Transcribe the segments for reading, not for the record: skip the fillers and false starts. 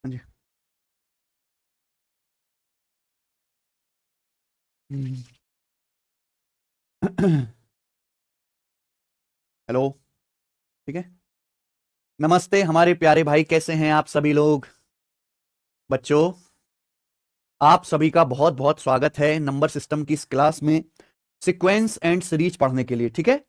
हाँ जी। हेलो। ठीक है। नमस्ते हमारे प्यारे भाई, कैसे हैं आप सभी लोग? बच्चों, आप सभी का बहुत बहुत स्वागत है नंबर सिस्टम की इस क्लास में सीक्वेंस एंड सीरीज पढ़ने के लिए। ठीक है।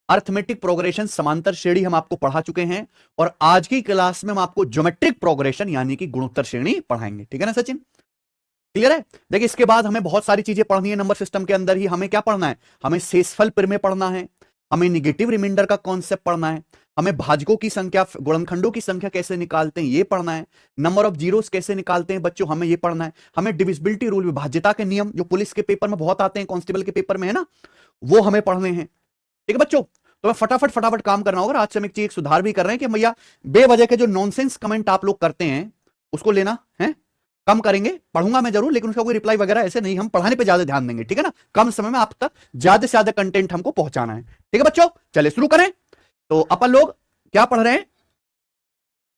अर्थमेटिक प्रोग्रेशन समांतर श्रेणी हम आपको पढ़ा चुके हैं और आज की क्लास में हम आपको ज्योमेट्रिक प्रोग्रेशन यानी कि गुणोत्तर श्रेणी पढ़ाएंगे। ठीक है ना सचिन? क्लियर है? देखिए, इसके बाद हमें बहुत सारी चीजें पढ़नी है नंबर सिस्टम के अंदर ही। हमें क्या पढ़ना है? हमें शेषफल प्रमेय पढ़ना है, हमें निगेटिव रिमाइंडर का कॉन्सेप्ट पढ़ना है, हमें भाजकों की संख्या, गुणनखंडों की संख्या कैसे निकालते हैं ये पढ़ना है, नंबर ऑफ जीरोस कैसे निकालते हैं बच्चों हमें ये पढ़ना है, हमें डिविजिबिलिटी रूल, विभाज्यता के नियम जो पुलिस के पेपर में बहुत आते हैं, कांस्टेबल के पेपर में है ना, वो हमें पढ़ने हैं। ठीक है बच्चों? तो मैं फटाफट फटाफट काम करना होगा। आज से हम एक चीज सुधार भी कर रहे हैं कि भैया बेवजह के जो नॉनसेंस कमेंट आप लोग करते हैं उसको लेना है कम करेंगे। पढ़ूंगा मैं जरूर, लेकिन उसका कोई रिप्लाई वगैरह ऐसे नहीं, हम पढ़ाने पे ज्यादा ध्यान देंगे। ठीक है ना? कम समय में आप तक ज्यादा से ज्यादा कंटेंट हमको पहुंचाना है। ठीक है बच्चों, चलिए शुरू करें। तो अपन लोग क्या पढ़ रहे हैं?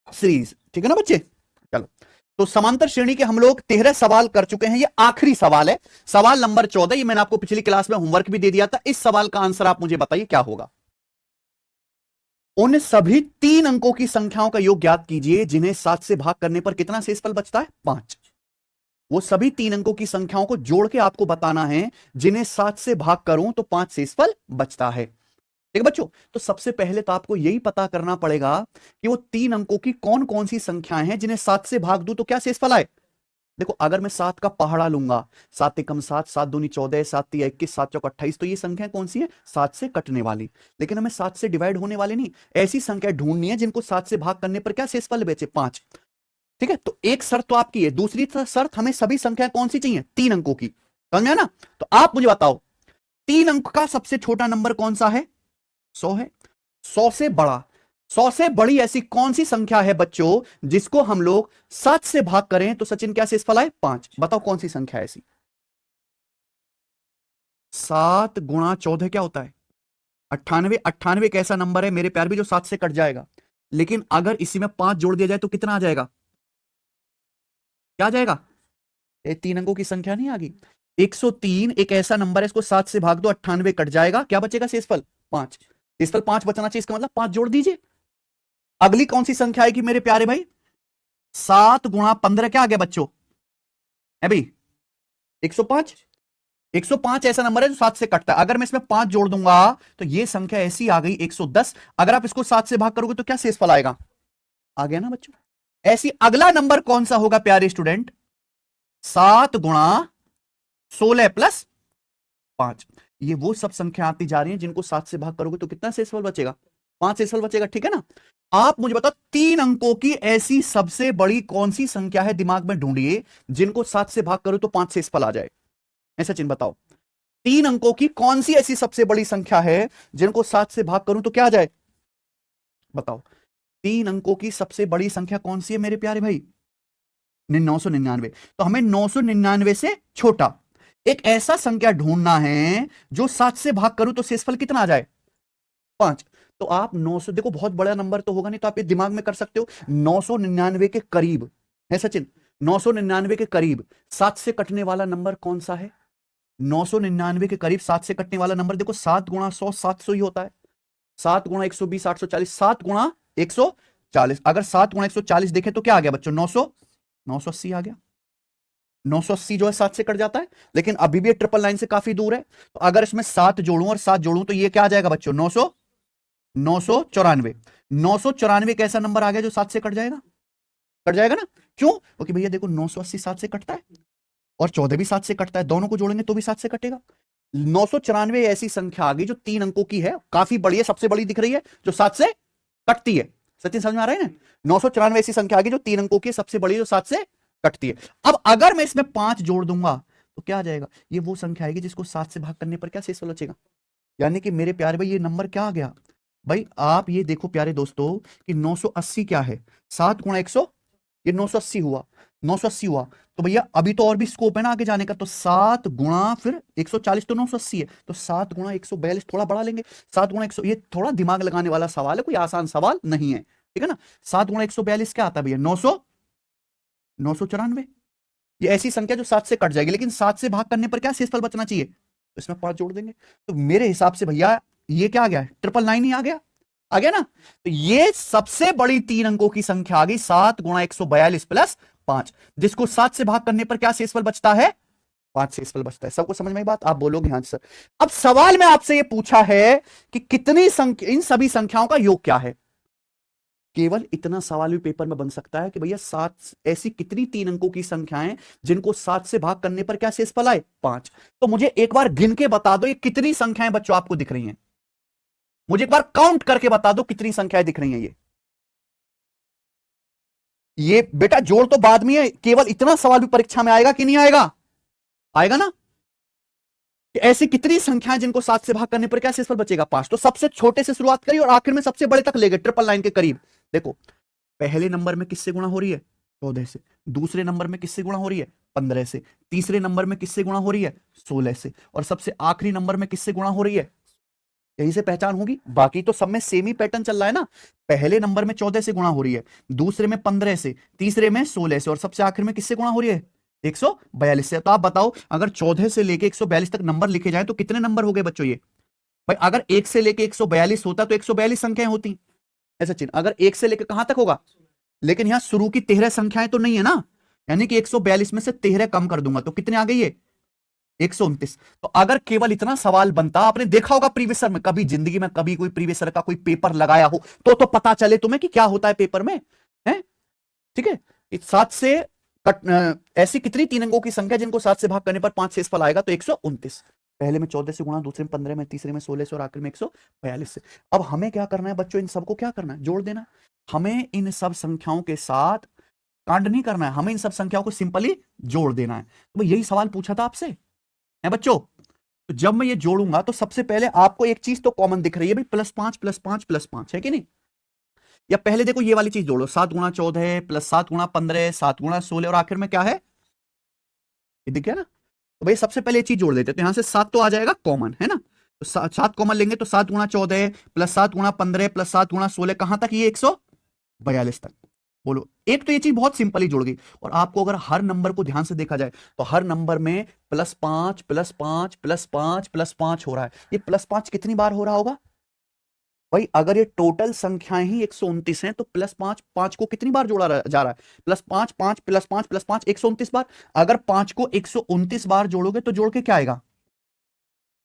सीरीज। ठीक है ना बच्चे? चलो, तो समांतर श्रेणी के हम लोग 13 सवाल कर चुके हैं। ये आखिरी सवाल है, सवाल नंबर 14। ये मैंने आपको पिछली क्लास में होमवर्क भी दे दिया था। इस सवाल का आंसर आप मुझे बताइए क्या होगा। उन सभी 3 अंकों की संख्याओं का योग ज्ञात कीजिए जिन्हें 7 से भाग करने पर कितना शेषफल बचता है? 5। वो सभी 3 अंकों की संख्याओं को जोड़ के आपको बताना है जिन्हें 7 से भाग करूं तो 5 शेषफल बचता है। ठीक है बच्चों? तो सबसे पहले तो आपको यही पता करना पड़ेगा कि वो 3 अंकों की कौन कौन सी संख्याएं हैं जिन्हें 7 से भाग दूं तो क्या शेषफल आए। देखो, अगर मैं 7 का पहाड़ा लूंगा, 7 एकम 7, 7 दूनी 14, 7 तिया 21, 7 चौक 28, तो ये संख्या कौन सी है? 7 से कटने वाली। लेकिन हमें 7 से डिवाइड होने वाली नहीं, ऐसी संख्या ढूंढनी है जिनको 7 से भाग करने पर क्या शेषफल बचे? 5। ठीक है, तो एक शर्त तो आपकी है, दूसरी शर्त हमें सभी संख्या कौन सी चाहिए? 3 अंकों की। समझ में ना? तो आप मुझे बताओ, 3 अंक का सबसे छोटा नंबर कौन सा है? 100 है। 100 से बड़ा, 100 से बड़ी ऐसी कौन सी संख्या है बच्चों जिसको हम लोग 7 से भाग करें तो सचिन क्या शेषफल आए? 5। बताओ कौन सी संख्या है ऐसी? 7 गुणा 14 क्या होता है? 98। 98 एक ऐसा नंबर है मेरे प्यार भी जो 7 से कट जाएगा, लेकिन अगर इसी में 5 जोड़ दिया जाए तो कितना आ जाएगा? क्या आ जाएगा? ये 3 अंकों की संख्या नहीं आ गई? 103 एक ऐसा नंबर है, इसको 7 से भाग दो, 98 कट जाएगा, क्या बचेगा? शेषफल 5। शेषफल 5 बचना चाहिए, इसका मतलब 5 जोड़ दीजिए। अगली कौन सी संख्या आएगी मेरे प्यारे भाई? 7 गुणा 15 क्या आ गया बच्चों? है भाई 105। 105 ऐसा नंबर है जो 7 से कटता है। अगर मैं इसमें 5 जोड़ दूंगा तो ये संख्या ऐसी आ गई 110। अगर आप इसको 7 से भाग करोगे तो क्या शेषफल आएगा? आ गया ना बच्चों? ऐसी अगला नंबर कौन सा होगा प्यारे स्टूडेंट? 7 गुणा 16 प्लस 5। ये वो सब संख्या आती जा रही है जिनको 7 से भाग करोगे तो कितना शेषफल बचेगा? 5 शेषफल बचेगा। ठीक है ना? आप मुझे बताओ, 3 अंकों की ऐसी सबसे बड़ी कौन सी संख्या है, दिमाग में ढूंढिए, जिनको 7 से भाग करो तो 5 शेषफल आ जाए। ऐसा चिन्ह बताओ, 3 अंकों की कौन सी ऐसी सबसे बड़ी संख्या है जिनको 7 से भाग करूं तो क्या आ जाए? बताओ, 3 अंकों की सबसे बड़ी संख्या कौन सी है मेरे प्यारे भाई? 999। तो हमें 999 से छोटा एक ऐसा संख्या ढूंढना है जो 7 से भाग करूं तो शेषफल कितना आ जाए? 5। तो आप 900, देखो बहुत बड़ा नंबर तो होगा नहीं, तो आप ये दिमाग में कर सकते हो 999 के करीब है सचिन। 999 के करीब 7 से कटने वाला नंबर कौन सा है? 999 के करीब 7 से कटने वाला नंबर, देखो 7 गुणा 100 700 ही होता है। 7 गुणा 120 840, 7 गुणा 140। अगर 7 गुणा 140 देखें तो क्या आ गया बच्चों? 980 आ गया। 980 जो है 7 से कट जाता है, लेकिन अभी भी ट्रिपल लाइन से काफी दूर है। तो अगर इसमें 7 जोड़ूं और 7 जोड़ूं तो ये क्या आ जाएगा बच्चों? 994। 994 कैसा नंबर आ गया जो 7 से कट जाएगा? कट जाएगा ना? क्यों? क्योंकि भैया देखो 980 7 से कटता है और 14 भी 7 से कटता है, दोनों को जोड़ेंगे तो भी 7 से कटेगा। 994 ऐसी संख्या आ गई जो 3 अंकों की है, काफी बड़ी है, सबसे बड़ी दिख रही है, जो 7 से कटती है। सचिन समझ में आ रहा है ना? 994 ऐसी संख्या आ गई जो 3 अंकों की सबसे बड़ी, जो 7 से कटती है। अब अगर मैं इसमें 5 जोड़ दूंगा तो क्या आ जाएगा? ये वो संख्या आएगी जिसको 7 से भाग करने पर क्या शेषफल बचेगा। यानी कि मेरे प्यारे भाई ये नंबर क्या आ गया? भाई आप ये देखो प्यारे दोस्तों कि 980 क्या है? 7 गुणा 100, ये 980 हुआ। 980 हुआ तो भैया अभी तो और भी स्कोप है ना आगे जाने का। तो 7 गुणा फिर 140 तो 980 है, तो 7 गुणा 142 थोड़ा बड़ा लेंगे। 7 गुणा 100, ये थोड़ा दिमाग लगाने वाला सवाल है, कोई आसान सवाल नहीं है। ठीक है ना? 7 गुणा 142 क्या आता है भैया? 900 994। ये ऐसी संख्या जो 7 से कट जाएगी, लेकिन 7 से भाग करने पर क्या शेषफल बचना चाहिए, तो इसमें 5 जोड़ देंगे। तो मेरे हिसाब से भैया ये क्या आ गया, 999 ही आ गया ना। तो ये सबसे बड़ी 3 अंकों की संख्या आ गई, 7 गुणा 142 प्लस 5, जिसको 7 से भाग करने पर क्या शेषफल बचता है, 5 शेषफल बचता है। सबको समझ में आई बात, आप बोलोगे हाँ सर। अब सवाल में आपसे ये पूछा है कि कितनी संख्या, इन सभी संख्याओं का योग क्या है। केवल इतना सवाल भी पेपर में बन सकता है कि भैया 7, ऐसी कितनी 3 अंकों की संख्याएं जिनको 7 से भाग करने पर क्या शेषफल आए, 5। तो मुझे एक बार गिन के बता दो ये कितनी संख्याएं बच्चों आपको दिख रही हैं, मुझे एक बार काउंट करके बता दो कितनी संख्याएं दिख रही हैं। ये बेटा जोड़ तो बाद में है, केवल इतना सवाल भी परीक्षा में आएगा कि नहीं आएगा, आएगा ना। ऐसी कितनी संख्याएं जिनको 7 से भाग करने पर क्या शेषफल बचेगा, 5। तो सबसे छोटे से शुरुआत करिए और आखिर में सबसे बड़े तक ले गए, 999 के करीब। देखो पहले नंबर में किससे गुणा हो रही है, 14 से। दूसरे नंबर में किससे गुणा हो रही है, 15 से। तीसरे नंबर में किससे गुणा हो रही है, 16 से। और सबसे आखिरी नंबर में किससे गुणा हो रही है, यहीं से पहचान होगी। बाकी तो सब में सेम ही पैटर्न चल रहा है ना। पहले नंबर में 14 से गुणा हो रही है, दूसरे में 15 से, तीसरे में 16 से, और सबसे आखिर में किससे गुणा हो रही है, 142 से। तो आप बताओ अगर 14 से लेके 142 तक नंबर लिखे जाए तो कितने नंबर हो गए बच्चों ये। भाई अगर 1 से लेके 142 होता तो 142 संख्याएं होती, ऐसा चिन्ह। अगर 1 से लेके कहां तक होगा, लेकिन यहां शुरू की 13 संख्याएं तो नहीं है ना, यानी कि 142 में से 13 कम कर दूंगा तो कितने आ गई ये, 129। तो अगर केवल इतना सवाल बनता, आपने देखा होगा प्रीवियस में, कभी जिंदगी में कभी कोई प्रीवियस का कोई पेपर लगाया हो तो पता चले तुम्हें कि क्या होता है पेपर में, है ठीक है। 7 से ऐसी कितनी 3 अंकों की संख्या जिनको 7 से भाग करने पर 5 शेषफल आएगा, तो 129। पहले में 14 से गुणा, दूसरे में 15 में, तीसरे में 16 से, और आखिर में 142 से। अब हमें क्या करना है बच्चों, इन सबको क्या करना है, जोड़ देना। हमें इन सब संख्याओं के साथ कांड नहीं करना है, हमें इन सब संख्याओं को सिंपली जोड़ देना है। तो यही सवाल पूछा था आपसे, है बच्चों। तो जब मैं ये जोड़ूंगा तो सबसे पहले आपको एक चीज तो कॉमन दिख रही है भाई, +5 +5 +5 है कि नहीं। या पहले देखो ये वाली चीज जोड़ो, 7 गुणा 14 प्लस 7 गुणा 15, 7 गुणा 16, और आखिर में क्या है, ये दिख गया ना। तो भाई सबसे पहले ये चीज जोड़ देते, तो यहां से 7 तो आ जाएगा कॉमन, है ना। तो 7 कॉमन लेंगे तो 7 गुणा 14 प्लस 7 गुणा 15 प्लस 7 गुणा 16, कहां तक, ये 142 तक। बोलो, एक तो ये चीज बहुत सिंपली जुड़ गई। और आपको अगर हर नंबर को ध्यान से देखा जाए तो हर नंबर में +5 +5 +5 +5 हो रहा है। ये +5 कितनी बार हो रहा होगा भाई, अगर ये टोटल संख्याएं ही 129 हैं तो +5 5 को कितनी बार जोड़ा जा रहा है, +5 5 +5 +5 129 बार। अगर 5 को 129 बार जोड़ोगे तो जोड़ के क्या आएगा,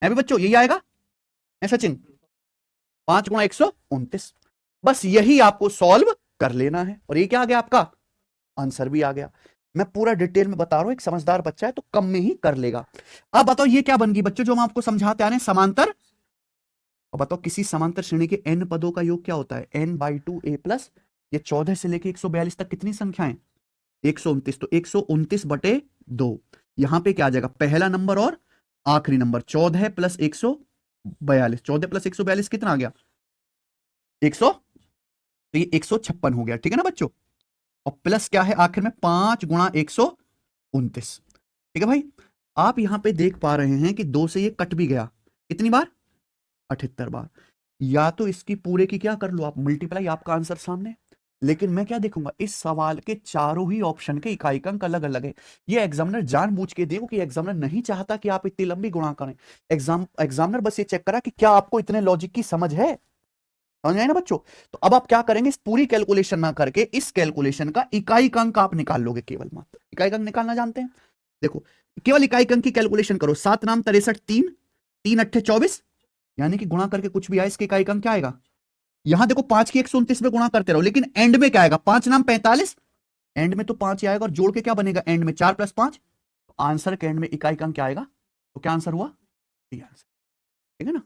है भी बच्चों, यही आएगा, है सचिन, 5 गुणा 129। बस यही आपको सॉल्व कर लेना है, और ये क्या आ गया आपका आंसर भी आ गया। मैं पूरा डिटेल में बता रहा हूं, एक समझदार बच्चा है तो कम में ही कर लेगा। अब बताओ ये क्या बन गई बच्चों, जो हम आपको समझाते आ रहे हैं, समांतर। अब बताओ किसी समांतर श्रेणी के n पदों का योग क्या होता है, n/2 a प्लस, ये 14 से लेके 142 तक कितनी संख्याएं, 129। तो 129/2, यहां पे क्या आ जाएगा, पहला नंबर और आखिरी नंबर, 14 + 142, 14 + 142 कितना आ गया, 100। तो ये 156 हो गया, ठीक है ना बच्चों। और प्लस क्या है आखिर में, 5 गुणा 129, ठीक है भाई। आप यहां पे देख पा रहे हैं कि 2 से ये कट भी गया, कितनी बार, 78 बार। या तो इसकी पूरे की क्या कर लो आप, मल्टीप्लाई, आपका आंसर सामने। लेकिन मैं क्या देखूंगा, इस सवाल के चारों ही ऑप्शन के इकाई अंक अलग अलग है। ये एग्जामिनर जानबूझ के देखो कि एग्जामिनर नहीं चाहता कि आप इतनी लंबी गुणा करें। एग्जामिनर बस ये चेक करा कि क्या आपको इतने लॉजिक की समझ है, समझ आए ना बच्चों। तो अब आप क्या करेंगे, इस पूरी कैलकुलेशन ना करके इस कैलकुलेशन का इकाई अंक आप निकाल लोगे, केवल मात्र इकाई अंक निकालना जानते हैं। देखो केवल इकाई अंक की कैलकुलेशन करो, 7 नाम 63, 3 3 8 24, यानी कि गुणा करके कुछ भी आए इसके इकाई अंक क्या आएगा। यहां देखो 5 की 129 में गुणा करते रहो, लेकिन एंड में क्या आएगा, 5 नाम 45, एंड में तो 5 ही आएगा, और जोड़ के क्या बनेगा एंड में, 4 + 5। आंसर के एंड में इकाई अंक क्या आएगा, तो क्या आंसर हुआ, आंसर, ठीक है ना।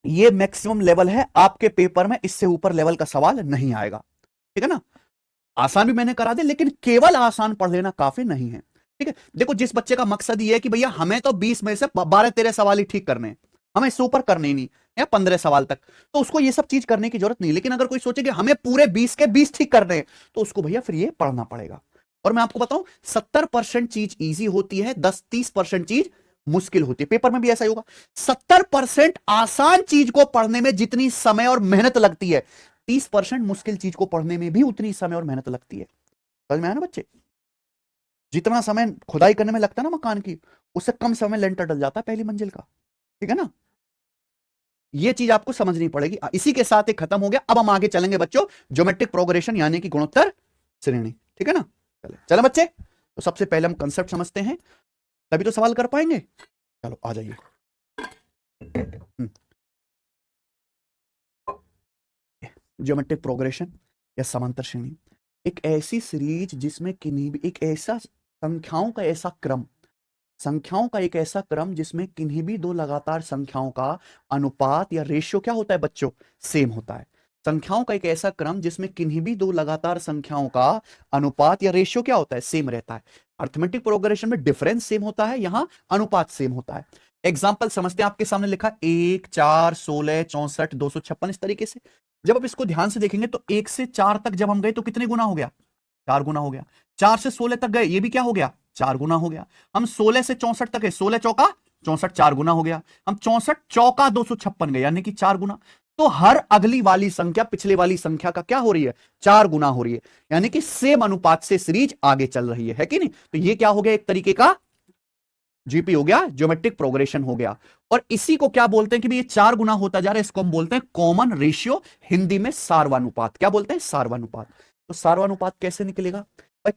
ये मैक्सिमम लेवल है, आपके पेपर में इससे ऊपर लेवल का सवाल नहीं आएगा, ठीक है ना। आसान भी मैंने करा दे, लेकिन केवल आसान पढ़ लेना काफी नहीं है, ठीक है। देखो जिस बच्चे का मकसद ये है कि भैया हमें तो 20 में से 12-13 सवाल ही ठीक करने हैं, हमें इससे ऊपर करने ही नहीं, या 15 सवाल तक, तो उसको ये सब चीज करने की जरूरत नहीं। लेकिन अगर कोई सोचे कि हमें पूरे 20 के 20 ठीक करने हैं, तो उसको भैया फिर ये पढ़ना पड़ेगा। और मैं आपको बताऊं, 70% चीज ईजी होती है, 10-30% चीज मुश्किल होती है। पेपर में भी ऐसा ही होगा, 70% आसान चीज को पढ़ने में जितनी समय और मेहनत लगती है, 30% मुश्किल चीज को पढ़ने में भी उतनी समय और मेहनत लगती है। समझ में आया ना बच्चे? जितना समय खुदाई करने में लगता है ना मकान की, उससे कम समय लेंटर डल जाता है पहली मंजिल का। ठीक है ना? ये चीज आपको समझनी पड़ेगी। इसी के साथ एक खत्म हो गया। अब हम आगे चलेंगे बच्चों, ज्योमेट्रिक प्रोग्रेशन यानी कि गुणोत्तर श्रेणी। ठीक है ना? चले बच्चे, तो सबसे पहले हम कंसेप्ट समझते हैं, तभी तो सवाल कर पाएंगे। चलो आ जाइए। ज्योमेट्रिक प्रोग्रेशन या समांतर श्रेणी एक ऐसी सीरीज जिसमें किन्हीं भी एक ऐसा संख्याओं का ऐसा क्रम, संख्याओं का एक ऐसा क्रम जिसमें किन्हीं भी दो लगातार संख्याओं का अनुपात या रेशियो क्या होता है बच्चों? सेम होता है। संख्याओं का एक ऐसा क्रम जिसमें किन्हीं भी दो लगातार संख्याओं का अनुपात या रेशियो क्या होता है? सेम रहता है। अर्थमेटिक प्रोग्रेशन में डिफरेंस सेम होता है, यहां अनुपात सेम होता है। एग्जाम्पल समझते हैं। आपके सामने लिखा 1, 4, 16, 64, 256, इस तरीके से। जब आप इसको ध्यान से देखेंगे तो 1 से 4 तक जब हम गए तो कितने गुना हो गया? 4 गुना हो गया। 4 से 16 तक गए, ये भी क्या हो गया? 4 गुना हो गया। हम 16 से 64 तक है, 16 चौका 64, 4 गुना हो गया। हम 64 चौका 256 गए, यानी कि 4 गुना। तो हर अगली वाली संख्या पिछले वाली संख्या का क्या हो रही है? 4 गुना हो रही है, यानी कि सेम अनुपात से सीरीज आगे चल रही है कि नहीं? तो ये क्या हो गया? एक तरीके का जीपी हो गया, ज्योमेट्रिक प्रोग्रेशन हो गया। और इसी को क्या बोलते हैं कि ये 4 गुना होता जा रहा है, इसको हम बोलते हैं कॉमन रेशियो, हिंदी में सार्वनुपात। क्या बोलते हैं? सार्वनुपात। तो सार्वनुपात कैसे निकलेगा?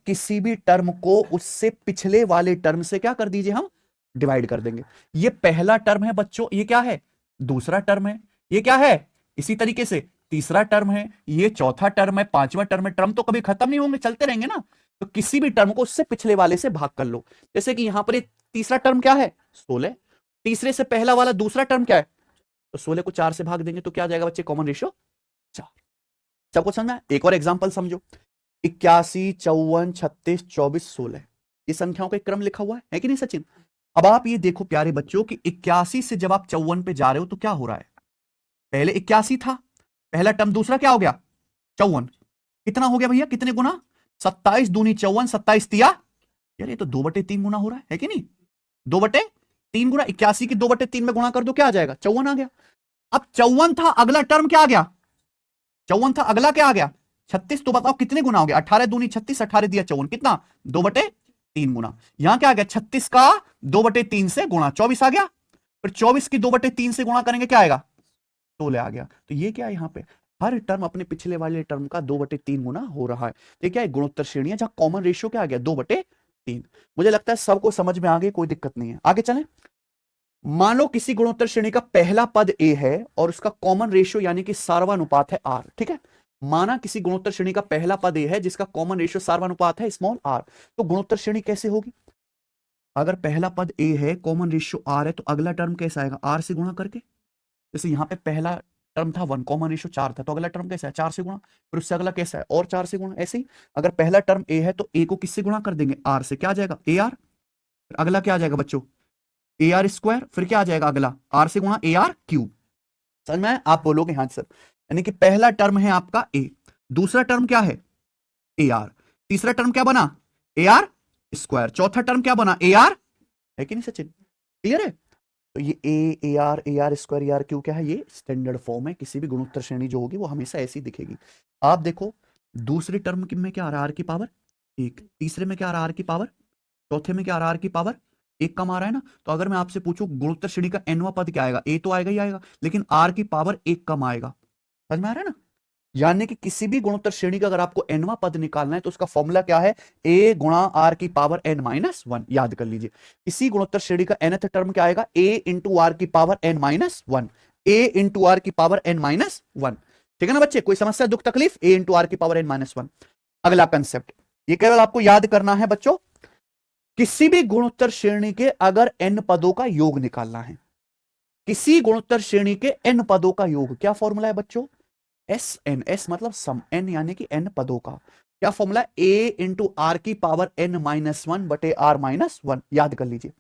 किसी भी टर्म को उससे पिछले वाले टर्म से क्या कर दीजिए, हम डिवाइड कर देंगे। ये पहला टर्म है बच्चों, ये क्या है? दूसरा टर्म है। ये क्या है? इसी तरीके से तीसरा टर्म है, ये चौथा टर्म है, पांचवा टर्म है। टर्म तो कभी खत्म नहीं होंगे, चलते रहेंगे ना। तो किसी भी टर्म को उससे पिछले वाले से भाग कर लो। जैसे कि यहां पर तीसरा टर्म क्या है? 16। तीसरे से पहला वाला दूसरा टर्म क्या है? तो 16 को 4 से भाग देंगे तो क्या आ जाएगा बच्चे? Common ratio 4। सबको समझना? एक और एग्जांपल समझो। 81, 54, 36, 24, 16, ये संख्याओं का एक क्रम लिखा हुआ है कि नहीं सचिन? अब आप ये देखो प्यारे बच्चों कि 81 से जब आप 54 पे जा रहे हो तो क्या हो रहा है? पहले 81 था, पहला टर्म, दूसरा क्या हो गया? 54। कितना हो गया भैया? कितने गुना? 27 दूनी 54, 27 तिया, यार ये तो 2/3 गुना हो रहा है कि नहीं? 2/3 गुना 81 की 2/3 में गुणा कर दो, क्या आ जाएगा? 54 आ गया। अब 54 था, अगला टर्म क्या आ गया? 54 था, अगला क्या आ गया? 36। तो बताओ कितने गुना हो गया? 18 दूनी 36, 18 दिया 54, कितना? 2/3 गुना। यहां क्या आ गया? 36 का 2/3 से गुणा 24 आ गया। फिर 24 की 2/3 से गुणा करेंगे, क्या आएगा? 16 आ गया। तो ये क्या है? यहां पे हर टर्म अपने पिछले वाले टर्म का 2/3 गुना हो रहा है। ये क्या है? गुणोत्तर श्रेणी है, जहां कॉमन रेशियो क्या आ गया? 2/3। मुझे लगता है सबको समझ में आ गई, कोई दिक्कत नहीं है। आगे चलें। मान लो किसी गुणोत्तर श्रेणी का पहला पद a है और उसका कॉमन रेशियो यानी कि सार्वनुपात है r। ठीक है? माना किसी गुणोत्तर श्रेणी का पहला पद a है जिसका कॉमन रेशियो सार्वनुपात है स्मॉल r। तो गुणोत्तर श्रेणी कैसे होगी? अगर पहला पद a है, कॉमन रेशियो r है, तो अगला टर्म कैसा आएगा? r से गुणा करके। जैसे यहां पे पहला टर्म था 1, कॉमन रेशियो 4 था, तो अगला टर्म कैसा है? 4 से गुणा। फिर उससे अगला कैसा है? और 4 से गुणा। ऐसे ही अगर पहला टर्म a है तो a को किससे गुणा कर देंगे? r से। क्या आ जाएगा? ar। फिर अगला क्या आ जाएगा बच्चों? AR square. फिर क्या आ जाएगा अगला? R से गुणा AR क्यूब। समझ में? आप बोलोगे हाँ सर। यानी कि पहला टर्म है आपका A, दूसरा टर्म क्या है? AR, तीसरा टर्म क्या बना? AR स्क्वायर, चौथा टर्म क्या बना? AR, है कि नहीं सचिन? क्लियर है? तो ये AR स्क्वायर AR क्यूब क्या है? ये स्टैंडर्ड फॉर्म है। किसी भी गुणोत्तर श्रेणी जो होगी वो हमेशा ऐसी दिखेगी। आप देखो दूसरे टर्म में क्या आ रहा है? R की पावर 1, तीसरे में क्या आ रहा है? R की पावर, चौथे में क्या आ रहा है? R की पावर 1 कम आ रहा है ना। तो अगर मैं आपसे पूछूं गुणोत्तर श्रेणी का nवां पद क्या आएगा? a तो आएगा ही आएगा, लेकिन r की पावर 1 कम आएगा। समझ में आ रहा है ना? यानी कि किसी भी गुणोत्तर श्रेणी का अगर आपको nवां पद निकालना है तो उसका फॉर्मूला क्या है? a गुणा r की पावर n-1। याद कर लीजिए, इसी गुणोत्तर श्रेणी का nth टर्म क्या आएगा? a इंटू आर की power n-1, a into r की पावर n-1। ठीक है ना बच्चे? कोई समस्या, दुख, तकलीफ? a इंटू आर की पावर n-1। अगला कंसेप्ट, ये केवल आपको याद करना है बच्चों। किसी भी गुणोत्तर श्रेणी के अगर n पदों का योग निकालना है, किसी गुणोत्तर श्रेणी के n पदों का योग, क्या फॉर्मूला है बच्चों? SN, S मतलब सम, n यानी कि n पदों का क्या फॉर्मूला? a इंटू आर की पावर n-1 बटे r-1। याद कर लीजिए,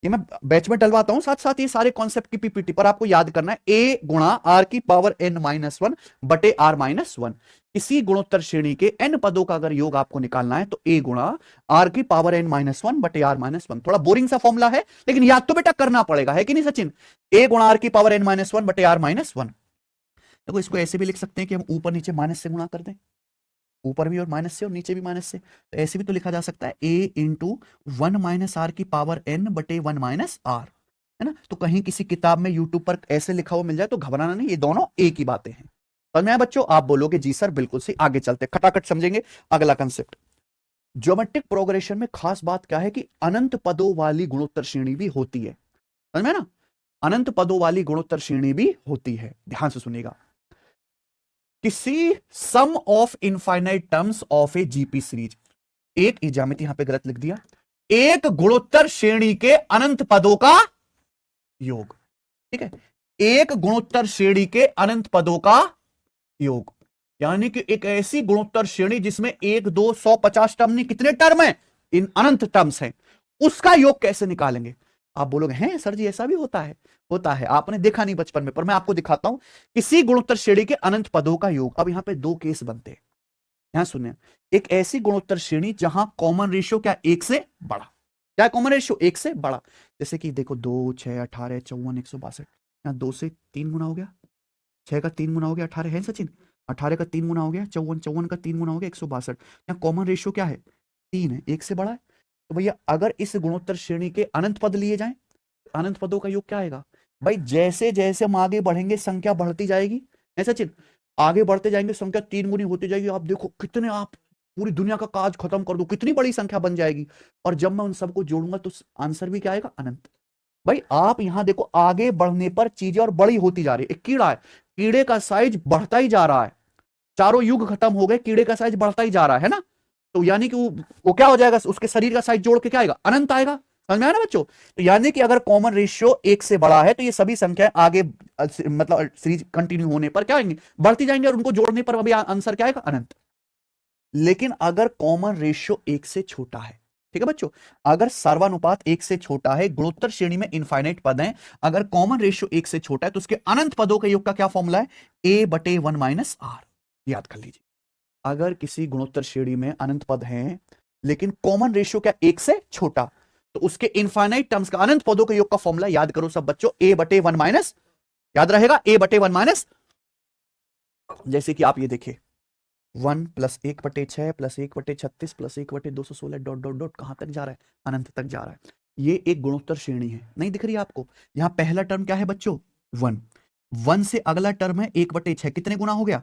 ये मैं बैच में डलवाता हूं साथ साथ ये सारे कॉन्सेप्ट की पीपीटी पर। आपको याद करना है a गुणा आर की पावर n-1 बटे r-1। किसी गुणोत्तर श्रेणी के n पदों का अगर योग आपको निकालना है तो a गुणा आर की पावर n-1 बटे r-1। थोड़ा बोरिंग सा फॉर्मूला है, लेकिन याद तो बेटा करना पड़ेगा, है कि नहीं सचिन? a गुणा आर की पावर n-1 बटे r-1। देखो इसको ऐसे भी लिख सकते हैं कि हम ऊपर नीचे माइनस से गुणा कर दें, ऊपर भी और माइनस से और नीचे भी माइनस से, तो ऐसे भी तो लिखा जा सकता है a इंटू 1 माइनस आर की पावर n बटे 1 माइनस आर, है ना। तो कहीं किसी किताब में यूट्यूब पर ऐसे लिखा हुआ मिल जाए तो घबराना नहीं, ये दोनों एक ही बातें हैं। समझ में आया बच्चों? आप बोलोगे जी सर बिल्कुल सही। आगे चलते खटाखट समझेंगे अगला कंसेप्ट। ज्योमेट्रिक प्रोग्रेशन में खास बात क्या है कि अनंत पदों वाली गुणोत्तर श्रेणी भी होती है। समझ में ना, अनंत पदों वाली गुणोत्तर श्रेणी भी होती है। ध्यान से सुनिएगा, किसी sum of infinite terms of a GP series, एक ज्यामिति यहां पे गलत लिख दिया, एक गुणोत्तर श्रेणी के अनंत पदों का योग, ठीक है, एक गुणोत्तर श्रेणी के अनंत पदों का योग, यानी कि एक ऐसी गुणोत्तर श्रेणी जिसमें 1 2 150 टर्म नहीं, कितने टर्म है, इन अनंत टर्म्स हैं, उसका योग कैसे निकालेंगे। आप बोलोगे हैं सर जी ऐसा भी होता है? होता है, आपने देखा नहीं बचपन में, पर मैं आपको दिखाता हूं। किसी गुणोत्तर श्रेणी के अनंत पदों का योग। अब यहां पे दो केस बनते हैं, यहां सुनिए। एक ऐसी गुणोत्तर श्रेणी जहां कॉमन रेशियो क्या, एक से बड़ा, क्या कॉमन रेशियो, एक से बड़ा। जैसे कि देखो 2 6 18 54 162, यहां 2 से 3 गुना हो गया, 6 का 3 गुना हो गया 18 है सचिन, 18 का 3 गुना हो गया 54, 54 का 3 गुना हो गया 162। यहाँ कॉमन रेशियो क्या है, 3 है, एक से बड़ा है। तो भैया अगर इस गुणोत्तर श्रेणी के अनंत पद लिए जाएं, अनंत पदों का योग क्या आएगा भाई, जैसे जैसे हम आगे बढ़ेंगे संख्या बढ़ती जाएगी, है सचिन, आगे बढ़ते जाएंगे संख्या 3 गुनी होती जाएगी। आप देखो कितने, आप पूरी दुनिया का काज खत्म कर दो, कितनी बड़ी संख्या बन जाएगी। और जब मैं उन सबको जोड़ूंगा तो आंसर भी क्या आएगा, अनंत। भाई आप यहां देखो आगे बढ़ने पर चीजें और बड़ी होती जा रही है। एक कीड़ा है, कीड़े का साइज बढ़ता ही जा रहा है, चारों युग खत्म हो गए, कीड़े का साइज बढ़ता ही जा रहा है ना। तो यानी कि वो क्या हो जाएगा, उसके शरीर का साइज जोड़ के क्या आएगा, अनंत आएगा। समझ में आया ना बच्चों? तो यानी कि अगर कॉमन रेशियो एक से बड़ा है तो ये सभी संख्याएं आगे मतलब सीरीज कंटिन्यू होने पर क्या आएंगे, बढ़ती जाएंगे, और उनको जोड़ने पर अभी आंसर क्या आएगा, अनंत। लेकिन अगर कॉमन रेशियो एक से छोटा है, ठीक है बच्चों, अगर सर्वानुपात एक से छोटा है, गुणोत्तर श्रेणी में इनफाइनाइट पद हैं, अगर कॉमन रेशियो एक से छोटा है तो उसके अनंत पदों के योग का क्या फॉर्मूला है, a बटे 1 माइनस आर। याद कर लीजिए, अगर किसी गुणोत्तर श्रेणी में अनंत पद हैं लेकिन कॉमन रेशियो क्या एक से छोटा, तो उसके इनफाइनाइट टर्म्स का अनंत पदों के योग का फॉर्मूला याद करो सब बच्चों, a बटे 1 माइनस, याद रहेगा a बटे 1 माइनस, जैसे कि आप ये देखिए 1 प्लस 1 बटे 6 प्लस 1 बटे 36 प्लस 1 बटे 216 डॉट डॉट डॉट, कहां तक जा रहा है, अनंत तक जा रहा है। ये एक गुणोत्तर श्रेणी है, नहीं दिख रही है आपको? यहां पहला टर्म क्या है बच्चों, 1, 1 से अगला टर्म है 1 बटे 6, कितने गुना हो गया,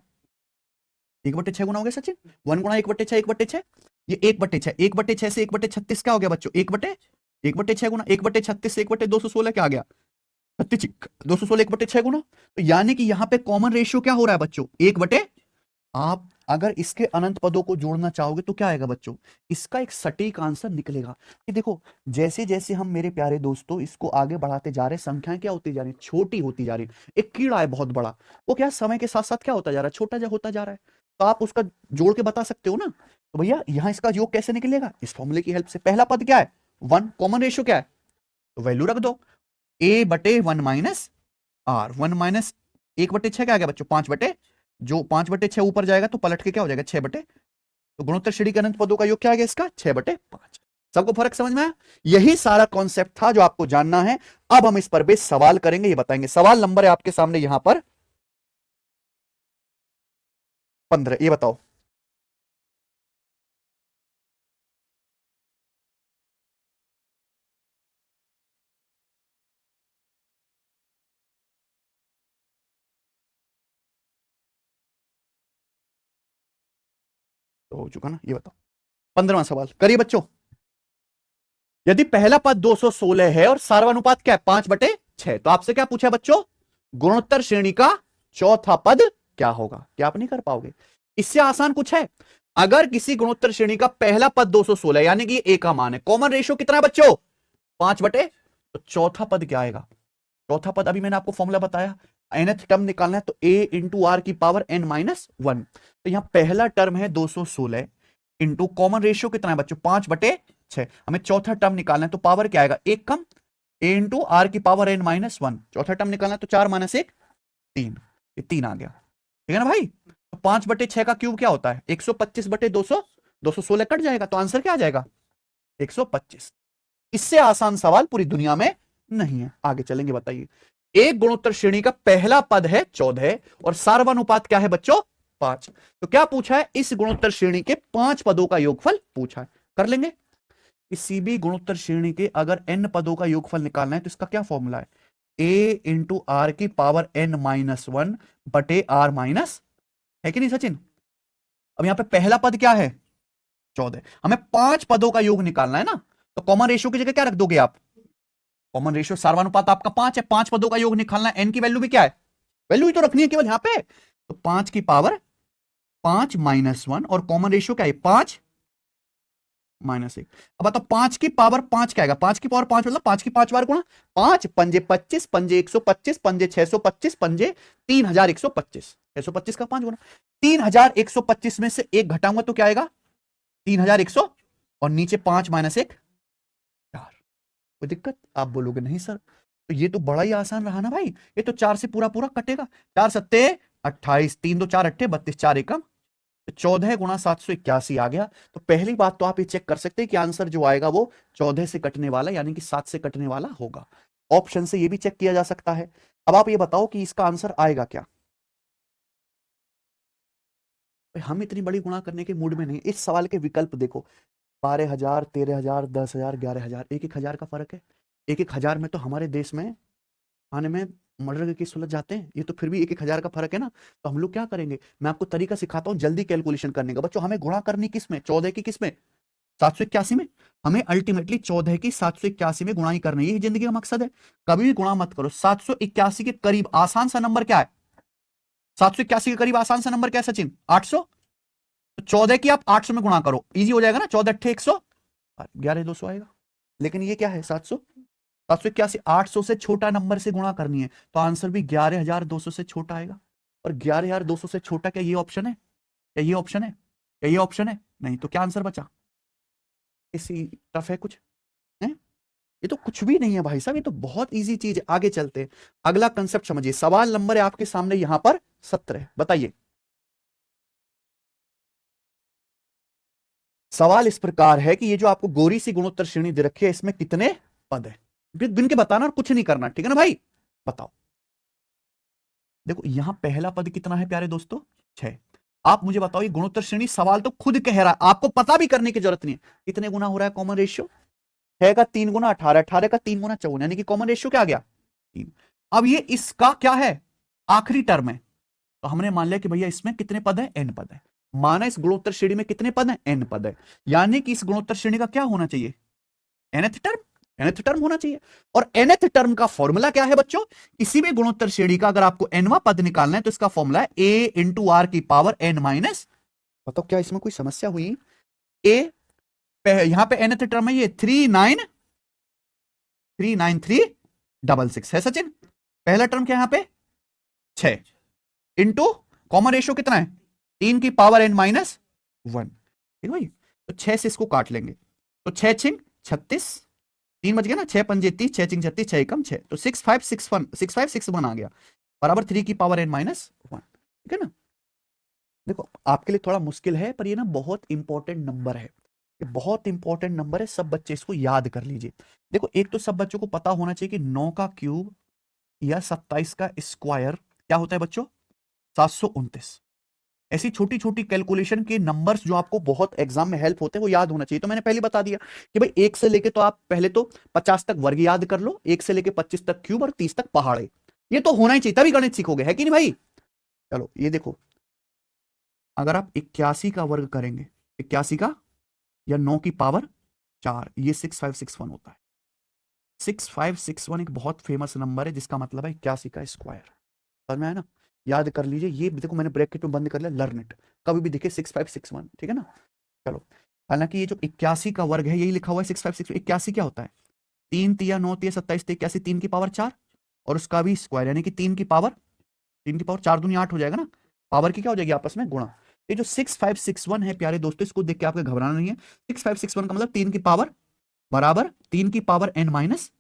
1 बटे 6 गुना हो गया सचिन, 1 गुना 1 बटे 6, 1 बटे 6, ये 1 बटे 6, 1 बटे 6 से 1 बटे 36 क्या हो गया बच्चों, 1 बटे 6 गुना 1 बटे 36 से 1 बटे 216 क्या आ गया, 216 1 बटे 6 गुना। तो यानी कि यहां पे कॉमन रेशियो क्या हो रहा है बच्चों, 1 बटे, आप अगर इसके अनंत पदों को जोड़ना चाहोगे तो क्या आएगा बच्चों, इसका एक सटीक आंसर निकलेगा। कि देखो जैसे जैसे हम मेरे प्यारे दोस्तों इसको आगे बढ़ाते जा रहे हैं, संख्याएं क्या होती जा रही है, छोटी होती जा रही है। एक कीड़ा है बहुत बड़ा, वो क्या समय के साथ साथ क्या होता जा रहा है, छोटा जा होता जा रहा है। तो आप उसका जोड़ के बता सकते हो ना। तो भैया यहां इसका योग कैसे निकलेगा, इस फॉर्मूले की हेल्प से। पहला पद क्या है 1, कॉमन रेशियो क्या है, तो वैल्यू रख दो, a बटे 1 माइनस आर, 1 माइनस 1 बटे 6 क्या आ गया बच्चों, 5 बटे, जो 5 बटे 6 ऊपर जाएगा तो पलट के क्या हो जाएगा 6 बटे, तो गुणोत्तर श्रेणी के अनंत पदों का योग क्या आ गया इसका, 6 बटे 5। सबको फर्क समझ में आया? यही सारा कॉन्सेप्ट था जो आपको जानना है। अब हम इस पर बेस सवाल करेंगे, ये बताएंगे। सवाल नंबर है आपके सामने यहां पर 15, ये बताओ। तो हो चुका ना, ये बताओ 15वां सवाल करिए बच्चों। यदि पहला पद 216 है और सार्वनुपात क्या है 5 बटे 6, तो आपसे क्या पूछा बच्चों, गुणोत्तर श्रेणी का चौथा पद क्या होगा। क्या आप नहीं कर पाओगे, इससे आसान कुछ है। अगर किसी गुणोत्तर श्रेणी का पहला पद 216 यानी कि ए का मान है, कॉमन रेशियो कितना है बच्चों 5 बटे, तो चौथा पद क्या आएगा, चौथा पद अभी मैंने आपको फॉर्मूला बताया, nth टर्म निकालना है तो a इंटू आर की पावर n माइनस 1। तो यहां पहला टर्म है 216 इंटू कॉमन रेशियो कितना है बच्चों 5 बटे 6, हमें चौथा टर्म निकालना है तो पावर क्या आएगा, एक कम, a इंटू आर की पावर n माइनस 1, चौथा टर्म निकालना है तो 4 माइनस 1 3, ये 3 आ गया, ठीक है ना भाई। तो 5 बटे 6 का क्यूब क्या होता है 125 बटे 200, 216 कट जाएगा तो आंसर क्या आ जाएगा 125। इससे आसान सवाल पूरी दुनिया में नहीं है। आगे चलेंगे, बताइए। एक गुणोत्तर श्रेणी का पहला पद है 14 और सार्वनुपात क्या है बच्चों 5। तो क्या पूछा है, इस गुणोत्तर श्रेणी के 5 पदों का योगफल पूछा है। कर लेंगे। किसी भी गुणोत्तर श्रेणी के अगर n पदों का योगफल निकालना है तो इसका क्या फॉर्मूला है, a इंटू आर की पावर n माइनस 1 बटे आर माइनस, है कि नहीं सचिन। अब यहां पे पहला पद क्या है 14, हमें 5 पदों का योग निकालना है ना, तो कॉमन रेशियो की जगह क्या रख दोगे आप, कॉमन रेशियो सार्वनुपात आपका 5 है, 5 पदों का योग निकालना है, एन की वैल्यू भी क्या है, वैल्यू ही तो रखनी है केवल यहां पे, तो 5 की पावर 5 माइनस 1 और कॉमन रेशियो क्या है 5 माइनस 1। अब बताओ 5 की पावर 5 क्या आएगा, 5 की पावर 5 मतलब 5 की 5 बार गुणा, 5 पंजे 25 पंजे 125 पंजे 625 पंजे 3125, 625 का 5 गुना 3125 में से 1 घटाऊंगा तो क्या आएगा 3100 और नीचे 5 माइनस 1 4। कोई दिक्कत, आप बोलोगे नहीं सर तो ये तो बड़ा ही आसान रहा ना भाई, ये तो 4 से पूरा पूरा कटेगा, 4 सत्ते 28, 3 2 4 अट्ठे 32, 4 एकम 14 गुणा 781 आ गया। तो पहली बात तो आप ये चेक कर सकते हैं कि आंसर जो आएगा वो 14 से कटने वाला यानी कि 7 से कटने वाला होगा। ऑप्शन से ये भी चेक किया जा सकता है। अब आप ये बताओ कि इसका आंसर आएगा क्या। हम इतनी बड़ी गुणा करने के मूड में नहीं, इस सवाल के विकल्प देखो 12,000 13,000 10,000 11,000, 1,000 का फर्क है। 1,000 में तो हमारे देश में आने में मर्डर के केस सुलझ जाते हैं, ये तो फिर भी 1,000 का फर्क है ना। तो हम लोग क्या करेंगे, मैं आपको तरीका सिखाता हूं जल्दी कैलकुलेशन करने का। बच्चों हमें गुणा करनी किस में, 14 की किस में 781 में, हमें अल्टीमेटली 14 की 781 में गुणाई करनी, यही जिंदगी का मकसद है। कभी भी गुणा मत करो, 781 के करीब आसान सा नंबर क्या है, 781 के करीब आसान सा नंबर क्या है सचिन 800। तो 14 की आप 800 में गुणा करो, इजी हो जाएगा ना, 14 अट्ठे 100, 11,200 आएगा। लेकिन ये क्या है 700, 781 800 से छोटा नंबर से गुणा करनी है, तो आंसर भी 11,200 से छोटा आएगा। और 11,200 से छोटा क्या ये ऑप्शन है, क्या ये ऑप्शन है, क्या ये ऑप्शन है, नहीं तो क्या आंसर बचा, इसी टफ है कुछ है? ये तो कुछ भी नहीं है भाई साहब, ये तो बहुत इजी चीज है। आगे चलते हैं, अगला कंसेप्ट समझिए। सवाल नंबर है आपके सामने यहां पर 17, बताइए। सवाल इस प्रकार है कि ये जो आपको गोरी सी गुणोत्तर श्रेणी दे रखी है इसमें कितने पद है, गिन के बताना और कुछ नहीं करना, ठीक है ना भाई। बताओ, देखो यहां पहला पद कितना है प्यारे दोस्तों 6। आप मुझे बताओ, ये गुणोत्तर श्रेणी सवाल तो खुद कह रहा है, आपको पता भी करने की जरूरत नहीं है कितने गुना हो रहा है कॉमन रेशियो, 6 का 3 गुना 18, 18 का 3 गुना 54, यानी कि कॉमन रेशियो क्या आ गया 3। अब ये इसका क्या है आखिरी टर्म है, तो हमने मान लिया कि भैया इसमें कितने पद है n पद है, माना इस गुणोत्तर श्रेणी में कितने पद है n पद है, यानी कि इस गुणोत्तर श्रेणी का क्या होना चाहिए nth टर्म, nth टर्म होना चाहिए। और nth टर्म का फॉर्मूला क्या है बच्चों, किसी भी गुणोत्तर श्रेणी का अगर आपको nवां पद निकालना है तो इसका फॉर्मूला है a इंटू आर की पावर n माइनस, बताओ क्या इसमें कोई समस्या हुई, a यहां पे nth टर्म है ये 39,393,666 है सचिन, पहला टर्म क्या यहां पे 6 इंटू कॉमन रेशियो कितना है 3 की पावर n माइनस 1, ठीक भाई। तो 6 से इसको काट लेंगे, तो 6 छिंग 36, 3 बच गया ना, 6 पंजे 30, 6 छिंग 36, 6 एकम 6, तो 6561 आ गया बराबर 3 की पावर n माइनस 1, ठीक है ना। देखो आपके लिए थोड़ा मुश्किल है पर ये ना बहुत इंपॉर्टेंट नंबर है, ये बहुत इंपॉर्टेंट नंबर है, सब बच्चे इसको याद कर लीजिए। देखो एक तो सब बच्चों को पता होना चाहिए कि 9 का क्यूब या 27 का स्क्वायर क्या होता है बच्चों 729। ऐसी छोटी छोटी कैलकुलेशन के नंबर्स जो आपको बहुत एग्जाम में हेल्प होते हैं वो याद होना चाहिए। तो मैंने पहले बता दिया कि भाई 1 से लेके तो आप पहले तो 50 तक वर्ग याद कर लो, 1 से लेके 25 तक क्यूब और 30 तक पहाड़े, ये तो होना ही चाहिए तभी गणित सीखोगे, है कि नहीं भाई। चलो ये देखो, अगर आप 81 का वर्ग करेंगे, 81 का या 9 की पावर 4, ये 6561 होता है। 6561 एक बहुत फेमस नंबर है जिसका मतलब है 81 का स्क्वायर, समझ में आया ना। याद कर लीजिए, ये देखो मैंने ब्रैकेट में बंद कर लिया, लर्न इट, कभी भी दिखे 6561, ठीक है ना। चलो, हालांकि ये जो 81 का वर्ग है यही लिखा हुआ है 6561, 81 क्या होता है 3 तिया 9 तिया 27 81, 3 की पावर 4 और उसका भी स्क्वायर यानी कि 3 की पावर 4 दूनी 8 हो जाएगा ना, पावर की क्या हो जाएगी आपस में गुणा। ये जो 6561 है प्यारे दोस्तों, इसको देख के आपको घबराना नहीं है, 6561 का मतलब 3 की पावर बराबर 3 की पावर n माइनस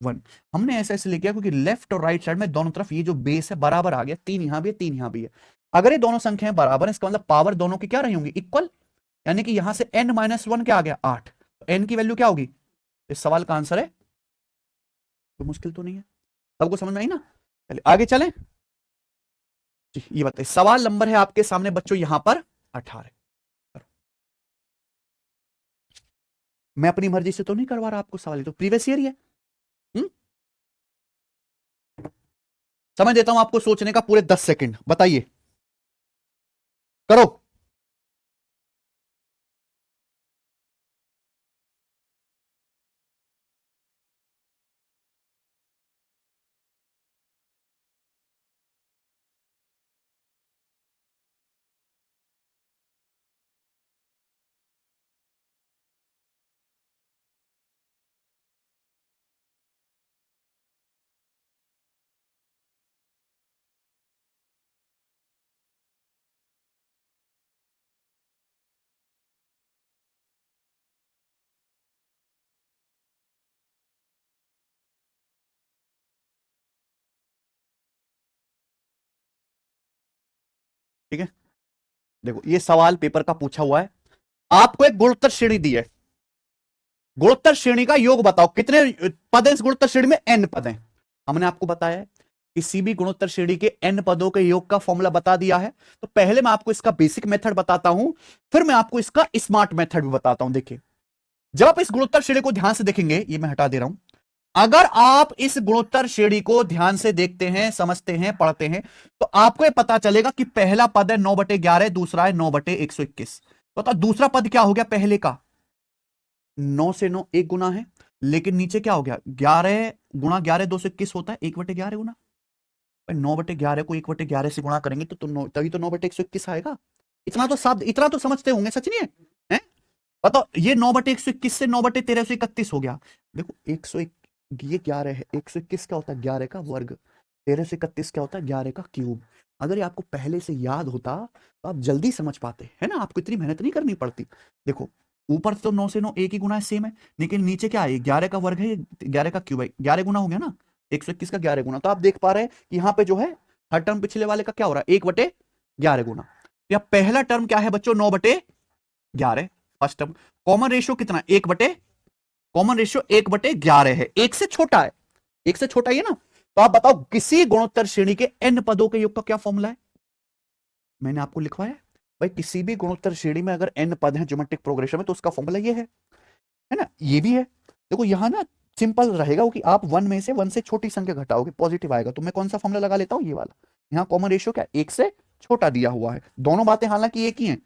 1। हमने ऐसा इसलिए किया क्योंकि लेफ्ट और राइट साइड में दोनों तरफ ये जो बेस है बराबर आ गया, 3 यहां भी है 3 यहां भी है। अगर ये दोनों संख्याएं बराबर है इसका मतलब पावर दोनों की क्या रही होंगी इक्वल, यानी कि यहां से n माइनस 1 क्या आ गया 8, तो n की वैल्यू क्या होगी, इस सवाल का आंसर है, तो मुश्किल तो नहीं है, सबको समझ में आई ना। चलिए आगे चलें जी। ये बताइए, सवाल नंबर है आपके सामने बच्चों यहां पर 18। मैं अपनी मर्जी से तो नहीं करवा रहा आपको सवाल, ये तो प्रीवियस ईयर ही है। हुँ? समझ देता हूं आपको सोचने का पूरे 10 सेकंड, बताइए करो। ठीक है, देखो ये सवाल पेपर का पूछा हुआ है, आपको एक गुणोत्तर श्रेणी दी है, गुणोत्तर श्रेणी का योग बताओ, कितने पद हैं इस गुणोत्तर श्रेणी में? n पद हैं। हमने आपको बताया है किसी भी गुणोत्तर श्रेणी के n पदों के योग का फॉर्मूला बता दिया है। तो पहले मैं आपको इसका बेसिक मेथड बताता हूं, फिर मैं आपको इसका स्मार्ट मेथड भी बताता हूं। देखिए, जब आप इस गुणोत्तर श्रेणी को ध्यान से देखेंगे, ये मैं हटा दे रहा हूं, अगर आप इस गुणोत्तर श्रेणी को ध्यान से देखते हैं, समझते हैं, पढ़ते हैं, तो आपको यह पता चलेगा कि पहला पद है 9/11, दूसरा है 9/121। तो दूसरा पद क्या हो गया? पहले का 9 से 9 एक गुना है, लेकिन नीचे क्या हो गया? 11 गुणा 11 2 से 21 होता है, 1/11 गुना। 9/11 को 1/11 से गुणा करेंगे तो तभी तो 9/121 आएगा। इतना तो सब, इतना तो समझते होंगे, सच नहीं है, है? बताओ, ये 9/121 से 9/1331 हो गया। देखो 101, ये 11 है, 121 क्या होता है? 11 का वर्ग। 1331 क्या होता है? 11 का क्यूब। अगर ये आपको पहले से याद होता तो आप जल्दी समझ पाते, है ना? आपको इतनी मेहनत नहीं करनी पड़ती। देखो, ऊपर तो 9 से 9 एक ही गुना है, सेम है, लेकिन नीचे क्या है? 11 का वर्ग है, 11 का क्यूब है, 11 गुना हो गया ना, 121 का 11 गुना। तो आप देख पा रहे हैं कि यहाँ पे जो है हर टर्म पिछले वाले का क्या हो रहा है? 1/11 गुना। या पहला टर्म क्या है बच्चों? 9/11 फर्स्ट टर्म। कॉमन रेशियो कितना? 1/, कॉमन रेशियो 1/11 है, एक से छोटा है, एक से छोटा ही है ना। तो आप बताओ किसी गुणोत्तर श्रेणी के n पदों के योग का क्या फॉर्मूला है? मैंने आपको लिखवाया भाई, किसी भी गुणोत्तर श्रेणी में अगर n पद हैं ज्योमेट्रिक प्रोग्रेशन में, तो उसका फॉर्मूला ये है ना? ये भी है। देखो यहां ना सिंपल रहेगा कि आप 1 में से 1 से छोटी संख्या घटाओगे, पॉजिटिव आएगा। तो मैं कौन सा फॉर्मूला लगा लेता हूं? ये वाला। यहां कॉमन रेशियो क्या? एक से छोटा दिया हुआ है। दोनों बातें हालांकि एक ही हैं।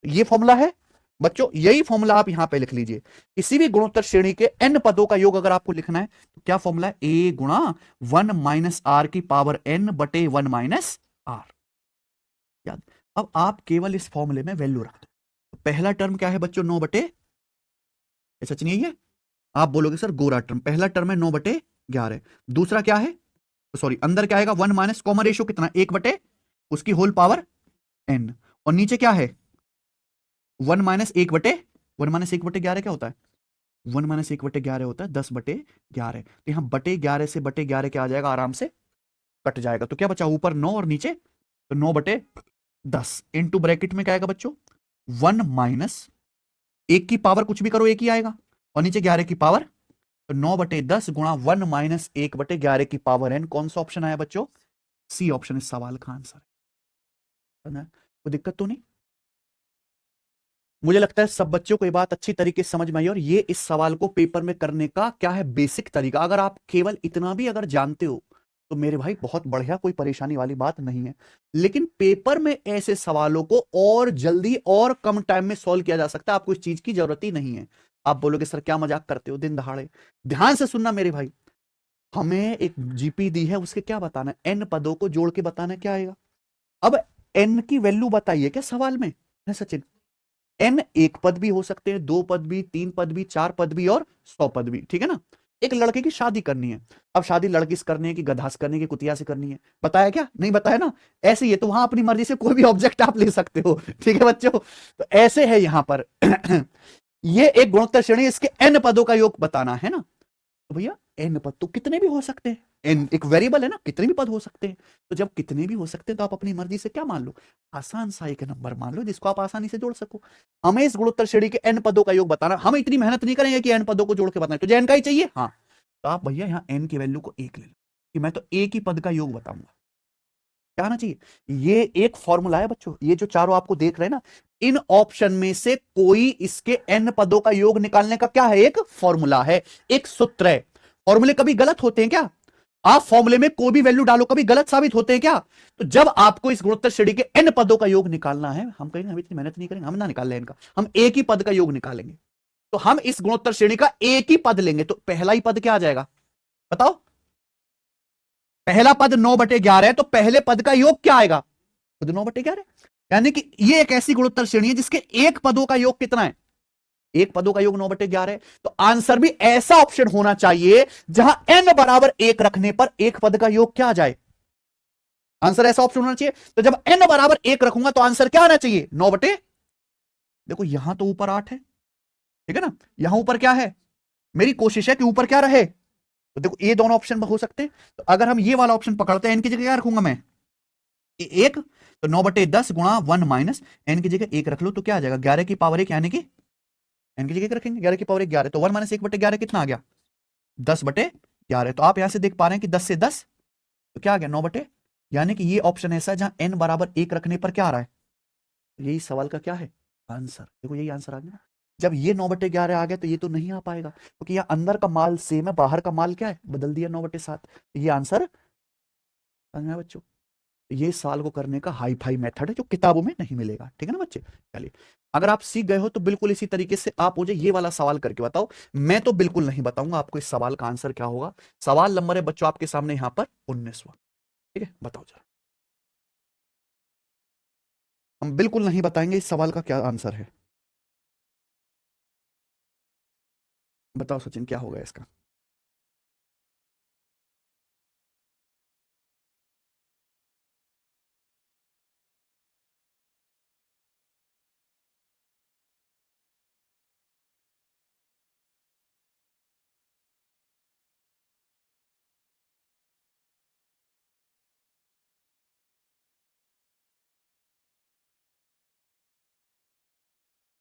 ये फॉर्मूला है बच्चों, यही फॉर्मूला आप यहां पे लिख लीजिए। किसी भी गुणोत्तर श्रेणी के n पदों का योग अगर आपको लिखना है तो क्या फॉर्मूला है? a गुणा 1 - r की पावर n बटे 1 - r। याद। अब आप केवल इस फॉर्मूले में वैल्यू रख दो। तो पहला टर्म क्या है बच्चों? 9/, सच नहीं है ये? आप बोलोगे सर गोरा टर्म, पहला टर्म है 9/11। दूसरा क्या है? सॉरी, अंदर क्या आएगा? 1 माइनस, कॉमन रेशियो कितना? 1/, उसकी होल पावर n। और नीचे क्या है? 1 - 1/, 1 - 1/11 क्या होता है? 1 - 1/11 होता है 10/11। तो यहां बटे 11 से बटे 11 क्या आ जाएगा? आराम से कट जाएगा। तो क्या बचा? ऊपर 9 और नीचे तो 9/10 इनटू ब्रैकेट में क्या आएगा बच्चों? 1 माइनस, एक की पावर कुछ भी करो एक ही आएगा, और नीचे 11 की पावर। तो 9/10 गुणा 1 माइनस 1/11 की पावर n। कौन सा ऑप्शन आया बच्चों? सी ऑप्शन इस सवाल का आंसर है। कोई दिक्कत तो नहीं? मुझे लगता है सब बच्चों को ये बात अच्छी तरीके से समझ में आई, और ये इस सवाल को पेपर में करने का क्या है बेसिक तरीका। अगर आप केवल इतना भी अगर जानते हो तो मेरे भाई बहुत बढ़िया, कोई परेशानी वाली बात नहीं है। लेकिन पेपर में ऐसे सवालों को और जल्दी और कम टाइम में सॉल्व किया जा सकता है, आपको इस चीज की जरूरत ही नहीं है। आप बोलोगे सर क्या मजाक करते हो दिन दहाड़े। ध्यान से सुनना मेरे भाई, हमें एक जीपी दी है, उसके क्या बताना है? एन पदों को जोड़ के बताना है, क्या आएगा? अब एन की वैल्यू बताइए क्या सवाल में है सचिन? एन एक पद भी हो सकते हैं, 2 पद भी, 3 पद भी, 4 पद भी और 100 पद भी, ठीक है ना? एक लड़के की शादी करनी है। अब शादी लड़की से करनी है कि गधा से करनी है कि कुतिया से करनी है? बताया क्या? नहीं बताया ना? ऐसे ही है, तो वहां अपनी मर्जी से कोई भी ऑब्जेक्ट आप ले सकते हो, ठीक है बच्चों? तो ऐसे है यहां पर ये एक गुणोत्तर श्रेणी, इसके एन पदों का योग बताना है ना। तो भैया एन पद तो कितने भी हो सकते हैं, एन एक वेरिएबल है ना, कितने भी पद हो सकते हैं। तो जब कितने भी हो सकते हैं तो आप अपनी मर्जी से क्या मान लो? आसान सा एक नंबर मान लो जिसको आप आसानी से जोड़ सको। हमें इस गुणोत्तर श्रेणी के एन पदों का योग बताना, हम इतनी मेहनत नहीं करेंगे कि एन पदों को जोड़ के बताना। तो एन का ही चाहिए, हाँ, तो आप भैया यहाँ एन की वैल्यू को 1 ले लो। कि मैं तो एक ही पद का योग बताऊंगा। क्या आना चाहिए? ये एक फॉर्मूला है बच्चों, ये जो चारों आपको देख रहे हैं ना, इन ऑप्शन में से कोई इसके n पदों का योग निकालने का क्या है? एक फॉर्मूला है, एक सूत्र है। फॉर्मूले कभी गलत होते हैं क्या? आप फॉर्मूले में कोई भी वैल्यू डालो कभी गलत साबित होते हैं क्या? तो जब आपको इस गुणोत्तर श्रेणी के n पदों का योग निकालना है, हम कहेंगे हम इतनी मेहनत नहीं करेंगे, हम ना निकाल लें इनका, हम एक ही पद का योग निकालेंगे। तो हम इस गुणोत्तर श्रेणी का एक ही पद लेंगे, तो पहला ही पद क्या आ जाएगा बताओ? पहला पद 9/11 है, तो पहले पद का योग क्या आएगा? खुद 9/11। यानी कि ये एक ऐसी गुणोत्तर श्रेणी है जिसके एक पदों का योग कितना है? एक पदों का योग 9/11 है। तो आंसर भी ऐसा ऑप्शन होना चाहिए जहां n बराबर 1 रखने पर एक पद का योग क्या आ जाए? आंसर ऐसा ऑप्शन होना चाहिए। तो जब n बराबर 1 रखूंगा तो आंसर क्या आना चाहिए? 9/, देखो यहां तो ऊपर 8 है, ठीक है ना, यहां ऊपर क्या है? मेरी कोशिश है कि ऊपर क्या रहे। तो देखो ये दोनों ऑप्शन हो सकते हैं। तो अगर हम ये वाला ऑप्शन पकड़ते हैं, n की जगह क्या रखूंगा मैं? एक। तो 9/10 गुणा 1 माइनस n की जगह 1 रख लो तो क्या आ जाएगा? 11 की पावर 1, यानी कि n की जगह 1 रखेंगे, 11 की पावर 1 11, तो 1 माइनस 1/11 कितना आ गया? 10/11। तो आप यहां से देख पा रहे हैं कि 10 से 10 तो क्या आ गया? 9/, यानी कि ये ऑप्शन ऐसा है जहां n बराबर 1 रखने पर क्या आ रहा है? यही सवाल का क्या है? आंसर। देखो यही आंसर आ गया। जब ये 9/11 आ गया तो ये तो नहीं आ पाएगा, क्योंकि यहाँ अंदर का माल सेम है, बाहर का माल क्या है? बदल दिया 9/7। ये आंसर समझ में आया बच्चों? ये सवाल को करने का हाई फाई मेथड है जो किताबों में नहीं मिलेगा, ठीक है ना बच्चे? चलिए, अगर आप सीख गए हो तो बिल्कुल इसी तरीके से आप मुझे ये वाला सवाल करके बताओ। मैं तो बिल्कुल नहीं बताऊंगा आपको इस सवाल का आंसर क्या होगा। सवाल नंबर है बच्चों आपके सामने यहां पर 19वां, ठीक है? बताओ जरा। हम बिल्कुल नहीं बताएंगे इस सवाल का क्या आंसर है। बताओ सचिन क्या होगा इसका?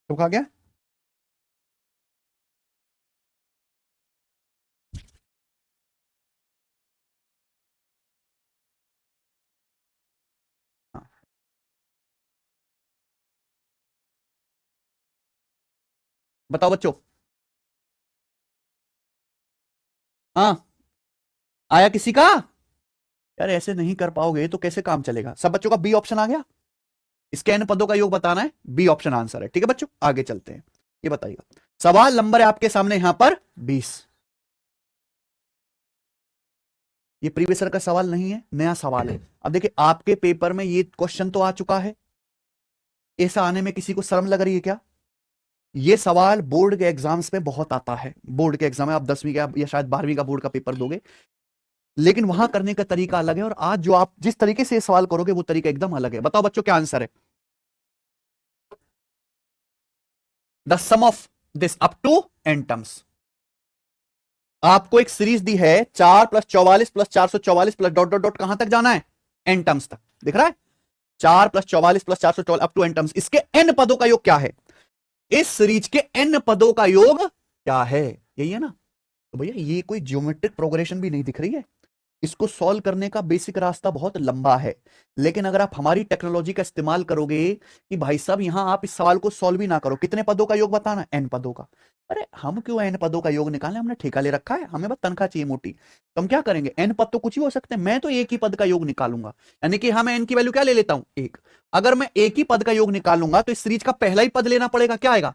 तो कहा गया हाँ। बताओ बच्चों। हाँ, आया किसी का? यार ऐसे नहीं कर पाओगे तो कैसे काम चलेगा? सब बच्चों का बी ऑप्शन आ गया? इसके n पदों का योग बताना है, बी ऑप्शन आंसर है, ठीक है बच्चों? आगे चलते हैं। ये बताइएगा, सवाल नंबर है आपके सामने यहां पर 20। ये प्रीवियस ईयर का सवाल नहीं है, नया सवाल है। अब देखिए आपके पेपर में ये क्वेश्चन तो आ चुका है, ऐसा आने में किसी को शर्म लग रही है क्या? ये सवाल बोर्ड के एग्जाम्स में बहुत आता है। बोर्ड के एग्जाम में आप 10वीं का या शायद 12वीं का बोर्ड का पेपर दोगे, लेकिन वहां करने का तरीका अलग है, और आज जो आप जिस तरीके से सवाल करोगे वो तरीका एकदम अलग है। बताओ बच्चों क्या आंसर है? The sum of this up to n terms. आपको एक सीरीज दी है 4 + 44 + 444 प्लस डॉट डॉट डॉट, कहां तक जाना है? n टर्म्स तक, दिख रहा है? 4 + 44 + 444 अप टू n टर्म्स। इसके n पदों का योग क्या है? इस सीरीज के n पदों का योग क्या है? यही है ना? तो भैया ये कोई ज्योमेट्रिक प्रोग्रेशन भी नहीं दिख रही है। इसको सॉल्व करने का बेसिक रास्ता बहुत लंबा है, लेकिन अगर आप हमारी टेक्नोलॉजी का इस्तेमाल करोगे कि भाई साहब यहां आप इस सवाल को सॉल्व ही ना करो, कितने पदों का योग बताना? n पदों का। अरे हम क्यों n पदों का योग निकालें? हमने ठेका ले रखा है, हमें बस तनख्वाह चाहिए मोटी। तो हम क्या करेंगे? n पद तो कुछ ही हो सकते हैं, मैं तो एक ही पद का योग निकालूंगा। यानी कि हाँ, मैं n की वैल्यू क्या ले लेता हूं? एक। अगर मैं एक ही पद का योग निकालूंगा तो इस सीरीज का पहला ही पद लेना पड़ेगा। क्या आएगा?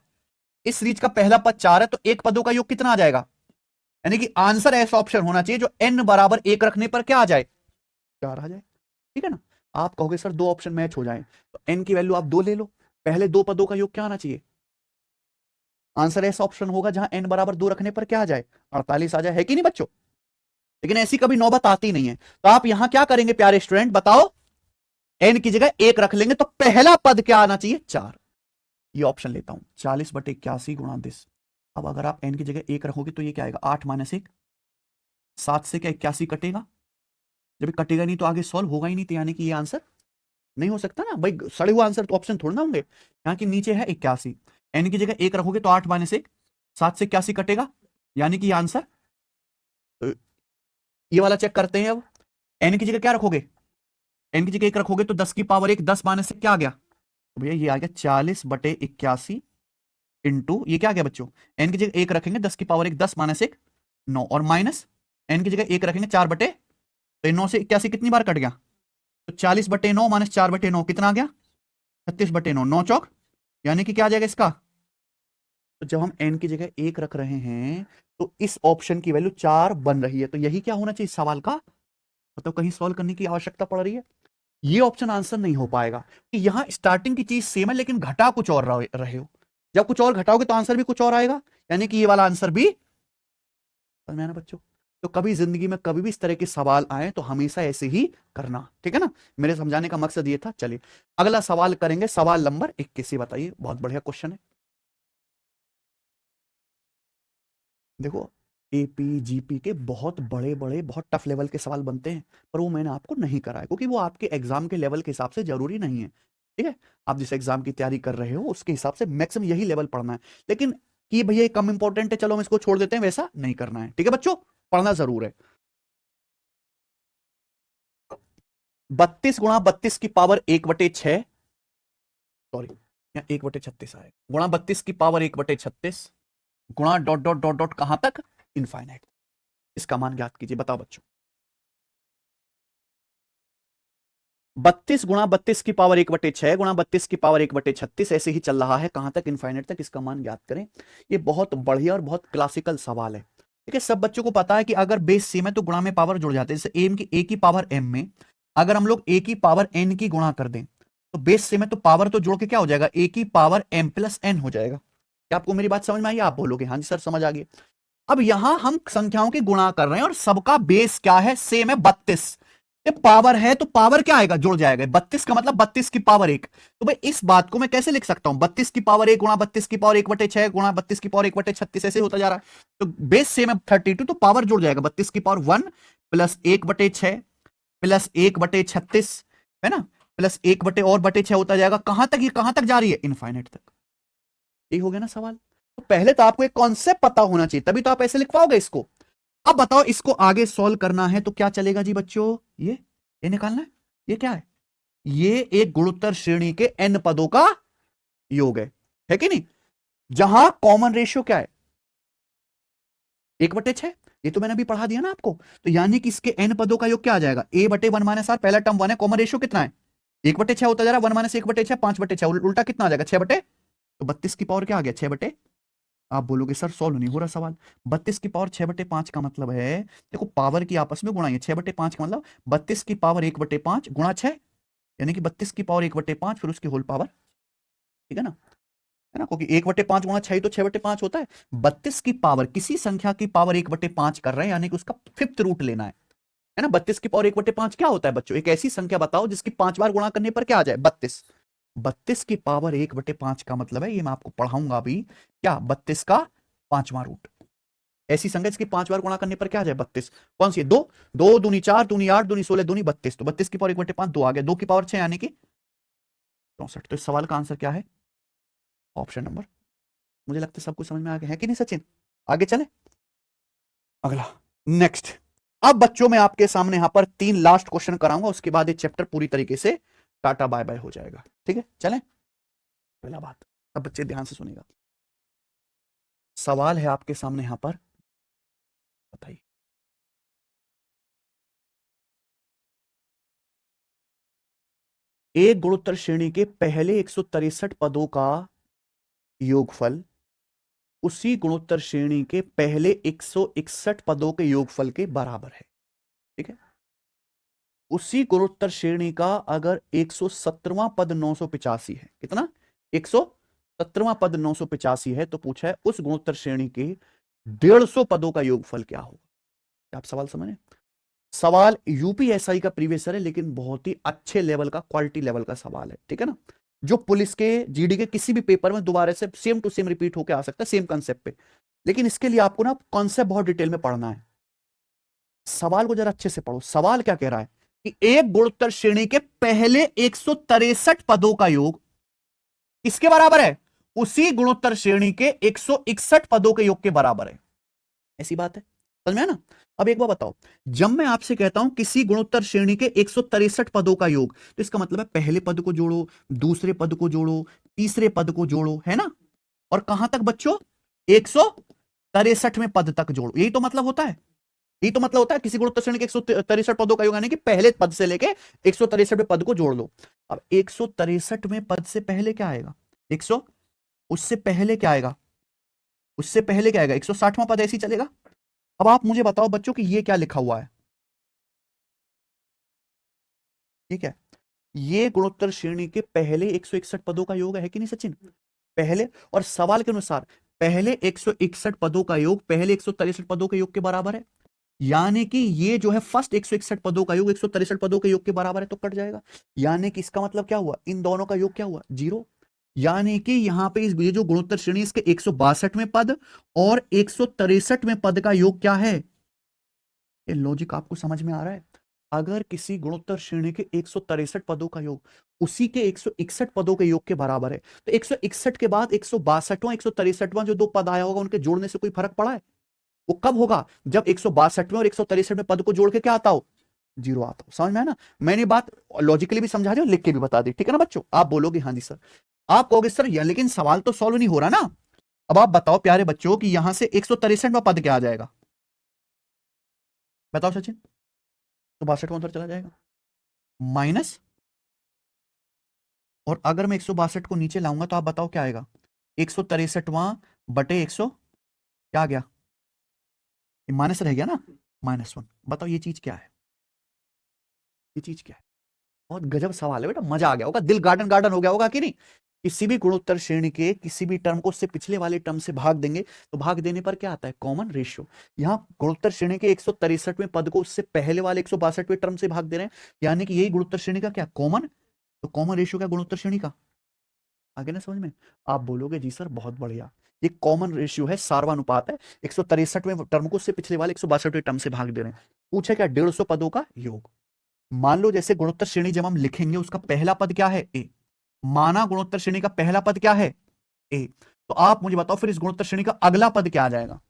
इस सीरीज का पहला पद 4 है, तो एक पदों का योग कितना आ जाएगा? यानी कि आंसर ऐसा ऑप्शन होना चाहिए जो n बराबर 1 रखने पर क्या आ जाए? 4 आ जाए, ठीक है ना? आप कहोगे सर दो ऑप्शन मैच हो जाए, तो n की वैल्यू आप 2 ले लो, पहले दो पदों का योग क्या आना चाहिए? आंसर ऐसा ऑप्शन होगा जहां n बराबर 2 रखने पर क्या आ जाए? 48 आ जाए, है कि नहीं बच्चों? लेकिन ऐसी कभी नौबत आती नहीं है, तो आप यहां क्या करेंगे प्यारे स्टूडेंट बताओ? n की जगह 1 रख लेंगे, तो पहला पद क्या आना चाहिए? 4। ये ऑप्शन लेता हूं, 40/81 गुणा 10। अब अगर आप n की जगह 1 रखोगे तो ये क्या आएगा? 8 - 1, 7 से क्या 81 कटेगा? जब कटेगा नहीं तो आगे सॉल्व होगा ही नहीं, तो यानी कि ये आंसर नहीं हो सकता ना भाई। सड़े हुआ आंसर तो ऑप्शन थोड़ा ना होंगे। यहाँ की नीचे है 81, n की जगह 1 रखोगे तो 8 - 1, 7 से 81 कटेगा, यानी कि ये आंसर ये वाला चेक करते हैं अब। एन की जगह क्या रखोगे? एन की जगह 1 रखोगे तो 10 की पावर 1, 10 माइनस से क्या आ गया? तो भैया ये आ गया 40/81 इंटू ये क्या आ गया बच्चों? एन की जगह 1 रखेंगे, 10 की पावर 1, 10 माइनस 1 9, और माइनस एन की जगह 1 रखेंगे 4 तो 9 से 81 कितनी बार कट गया? तो 40/9 माइनस 4/9 कितना आ गया? 36/9, 9 चौक, यानी कि क्या आ जाएगा इसका? तो जब हम n की जगह 1 रख रहे हैं तो इस ऑप्शन की वैल्यू 4 बन रही है। तो यही क्या होना चाहिए सवाल का मतलब, कहीं सॉल्व करने की आवश्यकता पड़ रही है? ये ऑप्शन आंसर नहीं हो पाएगा कि यहां स्टार्टिंग की चीज सेम है लेकिन घटा कुछ और रहे हो। जब कुछ और घटाओगे तो आंसर भी कुछ और आएगा, यानी कि ये वाला आंसर भी। समझ में आया ना बच्चों? तो कभी जिंदगी में कभी भी इस तरह के सवाल आए तो हमेशा ऐसे ही करना, ठीक है ना? मेरे समझाने का मकसद ये था। चलिए अगला सवाल करेंगे, सवाल नंबर 21। बताइए, बहुत बढ़िया क्वेश्चन है। देखो एपी जीपी के बहुत बड़े बड़े बहुत टफ लेवल के सवाल बनते हैं, पर वो मैंने आपको नहीं कराया क्योंकि वो आपके एग्जाम के लेवल के हिसाब से जरूरी नहीं है। ठीक है, आप जिस एग्जाम की तैयारी कर रहे हो उसके हिसाब से मैक्सिमम यही लेवल पढ़ना है, लेकिन कि भैया ये कम इंपॉर्टेंट है चलो हम इसको छोड़ देते हैं, वैसा नहीं करना है। ठीक है बच्चों, पढ़ना जरूर है। 32 गुणा 32 की पावर 1/6, सॉरी या 1/36 आएगा, गुणा 32 की पावर 1/36 गुणा डॉट डॉट डॉट डॉट कहां तक? इनफाइनाइट। इसका मान ज्ञात कीजिए, बताओ बच्चों। 32 गुणा 32 की पावर 1/6 गुणा 32 की पावर 1/36 ऐसे ही चल रहा है, कहां तक? इनफाइनाइट तक। इसका मान ज्ञात करें। ये बहुत बढ़िया और बहुत क्लासिकल सवाल है। ठीक है, सब बच्चों को पता है कि अगर बेस सेम है तो गुणा में पावर जुड़ जाते हैं। जैसे एम की ए की पावर एम में अगर हम लोग ए की पावर एन की गुणा कर दें तो बेस सेम है तो पावर तो जोड़ के क्या हो जाएगा? ए की पावर एम प्लस एन हो जाएगा। क्या आपको मेरी बात समझ में आई? आप बोलोगे हाँ जी सर समझ आ गई। अब यहां हम संख्याओं की गुणा कर रहे हैं और सबका बेस क्या है? सेम है 32। ये पावर है तो पावर क्या आएगा? जुड़ जाएगा। 32 का मतलब 32 की पावर 1। तो भाई इस बात को मैं कैसे लिख सकता हूं? 32 की पावर 1 गुणा 32 की पावर 1/6 गुणा 32 की पावर 1/36 ऐसे होता जा रहा है। तो बेस सेम है 32, तो पावर जुड़ जाएगा 32 की पावर 1 प्लस 1/6 प्लस 1/36, है ना, प्लस 1 बटे और बटे 6 होता जाएगा। कहां तक? ये कहां तक जा रही है? इनफाइनाइट तक। यही हो गया ना सवाल। तो पहले तो आपको एक कॉन्सेप्ट पता होना चाहिए, तभी तो आप ऐसे लिख पाओगे इसको। अब बताओ इसको आगे सॉल्व करना है तो क्या चलेगा जी बच्चों? ये निकालना है। ये क्या है? ये एक गुणोत्तर श्रेणी के n पदों का योग है कि नहीं? जहां कॉमन रेशियो क्या है? 1/6। ये तो मैंने अभी पढ़ा दिया ना आपको। तो यानी कि इसके n पदों का योग क्या आ जाएगा? a/1 माइनस आर, पहला टर्म 1 है, कॉमन रेशियो कितना है? 1/6 होता जा रहा है, 1 माइनस 1/6 5/6, उल्टा कितना आ जाएगा? 6 बटे, तो 32 की पावर क्या आ गया? 6 बटे, आप बोलोगे सर सॉल्व नहीं हो रहा सवाल। 32 की पावर 6/5 का मतलब है, देखो पावर की आपस में गुणा है। 6/5 का मतलब 32 की पावर 1/5 गुणा 6, यानी कि 32 की पावर 1/5 फिर उसकी होल पावर। ठीक है ना? है ना, क्योंकि 1/5 गुणा 6 तो 6/5 होता है। 32 की पावर किसी संख्या की पावर 1/5 कर रहे हैं, यानी कि उसका फिफ्थ रूट लेना है ना। 32 की पावर 1/5 क्या होता है बच्चों? एक ऐसी संख्या बताओ जिसकी 5 बार गुणा करने पर क्या आ जाए? 32। 32 की पावर 1/5 का मतलब है, ये मैं आपको पढ़ाऊंगा अभी, क्या 32 का 5वां रूट। ऐसी संख्या जिसकी 5 बार गुणा करने पर क्या आ जाए? 32। कौन सी है? 2, 2 दूनी 4 दूनी 8 दूनी 16 दूनी 32। तो 32 की पावर 1/5 2 आ गया, 2 की पावर 6 यानी कि 64। तो इस सवाल का आंसर क्या है? Option number. मुझे लगता है सब कुछ समझ में आ गया है कि नहीं सचिन? आगे चले अगला, नेक्स्ट। अब बच्चों मैं आपके सामने यहां पर 3 लास्ट क्वेश्चन कराऊंगा, उसके बाद ये चैप्टर पूरी तरीके से टाटा बाय बाय हो जाएगा। ठीक है, चलें। पहला बात, अब बच्चे ध्यान से सुनेगा। सवाल है आपके सामने यहां पर, बताइए। एक गुणोत्तर श्रेणी के पहले 163 पदों का योगफल उसी गुणोत्तर श्रेणी के पहले 161 पदों के योगफल के बराबर है। ठीक है, उसी गुणोत्तर श्रेणी का अगर 117वां पद 985 है, कितना? 117वां पद 985 है, तो पूछा है उस गुणोत्तर श्रेणी के 150 पदों का योगफल क्या होगा? क्या आप सवाल समझ रहे हैं? सवाल यूपीएसआई का प्रीवियस है, लेकिन बहुत ही अच्छे लेवल का, क्वालिटी लेवल का सवाल है। ठीक है ना, जो पुलिस के जीडी के किसी भी पेपर में दोबारा से सेम टू सेम रिपीट होकर आ सकता है, सेम कंसेप्ट पे। लेकिन इसके लिए आपको ना कॉन्सेप्ट बहुत डिटेल में पढ़ना है। सवाल को जरा अच्छे से पढ़ो। सवाल क्या कह रहा है कि एक गुणोत्तर श्रेणी के पहले 163 पदों का योग किसके बराबर है? उसी गुणोत्तर श्रेणी के 161 पदों के योग के बराबर है। ऐसी बात है। समझ में है ना? अब एक बार बताओ, जब मैं आपसे कहता हूं किसी गुणोत्तर श्रेणी के 163 पदों का योग, तो इसका मतलब है पहले पद को जोड़ो, दूसरे पद को जोड़ो, तीसरे पद को जोड़ो, है ना? और कहां तक बच्चों? 163वें पद तक जोड़ो। यही तो मतलब होता है, यही तो मतलब होता है किसी गुणोत्तर श्रेणी के 163 पदों का योग, यानी कि पहले पद से लेके 163वें पद को जोड़ लो। अब 163वें पद से पहले क्या आएगा? 100, उससे पहले क्या आएगा? उससे पहले क्या आएगा? 160वां पद, ऐसे ही चलेगा। अब आप मुझे बताओ बच्चों कि ये क्या लिखा हुआ है? ठीक है, ये गुणोत्तर श्रेणी के पहले 161 पदों का योग है कि नहीं सचिन? पहले, और सवाल के अनुसार पहले 161 पदों का योग पहले 163 पदों के योग के बराबर है, यानी कि ये जो है फर्स्ट 161 पदों का योग 163 पदों के योग के बराबर है, तो कट जाएगा। यानी कि इसका मतलब क्या हुआ? इन दोनों का योग क्या हुआ? 0। यानी कि यहां पे ये जो गुणोत्तर श्रेणी इसके 162वें पद और 163वें पद का योग क्या है? ये लॉजिक आपको समझ में आ रहा है? अगर किसी गुणोत्तर श्रेणी के 163 पदों का योग उसी के 161 पदों के योग के बराबर है, तो 161 के बाद 162वां 163वां जो दो पद आया होगा उनके जोड़ने से कोई फर्क पड़ा है? वो कब होगा? जब 162वें और 163वें पद को जोड़ के क्या आता हो? 0 आता हो। समझ में है ना? मैंने बात लॉजिकली भी समझा दी और लिख के भी बता दी, ठीक है ना बच्चों? आप बोलोगे हाँ जी सर, आप कहोगे सर या लेकिन सवाल तो सॉल्व नहीं हो रहा ना। अब आप बताओ प्यारे बच्चों कि यहां से 163वां पद क्या आ जाएगा? बताओ सचिन। तो 62 अंदर चला जाएगा, माइनस, और अगर मैं 162 को नीचे लाऊंगा तो आप बताओ क्या आएगा? 163वां बटे 100, क्या आ गया? माइनस रह गया ना, -1। बताओ ये चीज क्या है? ये चीज क्या है? बहुत गजब सवाल है बेटा, मजा आ गया होगा, दिल गार्डन गार्डन हो गया होगा कि नहीं? किसी भी गुणोत्तर श्रेणी के किसी भी टर्म को उससे पिछले वाले टर्म से भाग देंगे, तो भाग देने पर क्या आता है? Common ratio. यहाँ गुणोत्तर श्रेणी के 163वें पद को उससे पहले वाले 162वें टर्म से भाग दे रहे हैं, यानी कि यही गुणोत्तर श्रेणी का क्या? कॉमन। तो कॉमन रेशियो क्या गुणोत्तर श्रेणी का? आगे ना समझ में? आप बोलोगे जी सर बहुत बढ़िया, ये कॉमन रेशियो है, सार्वनुपात है, 163वें टर्म को उससे पिछले वाले 162वें टर्म से भाग दे रहे हैं। पूछे क्या? 150 पदों का योग। मान लो जैसे गुणोत्तर श्रेणी जब हम लिखेंगे उसका पहला पद क्या है? ए। माना गुणोत्तर श्रेणी का पहला पद क्या है? ए। तो आप मुझे बताओ फिर इस गुणोत्तर श्रेणी का अगला पद क्या आ जाएगा?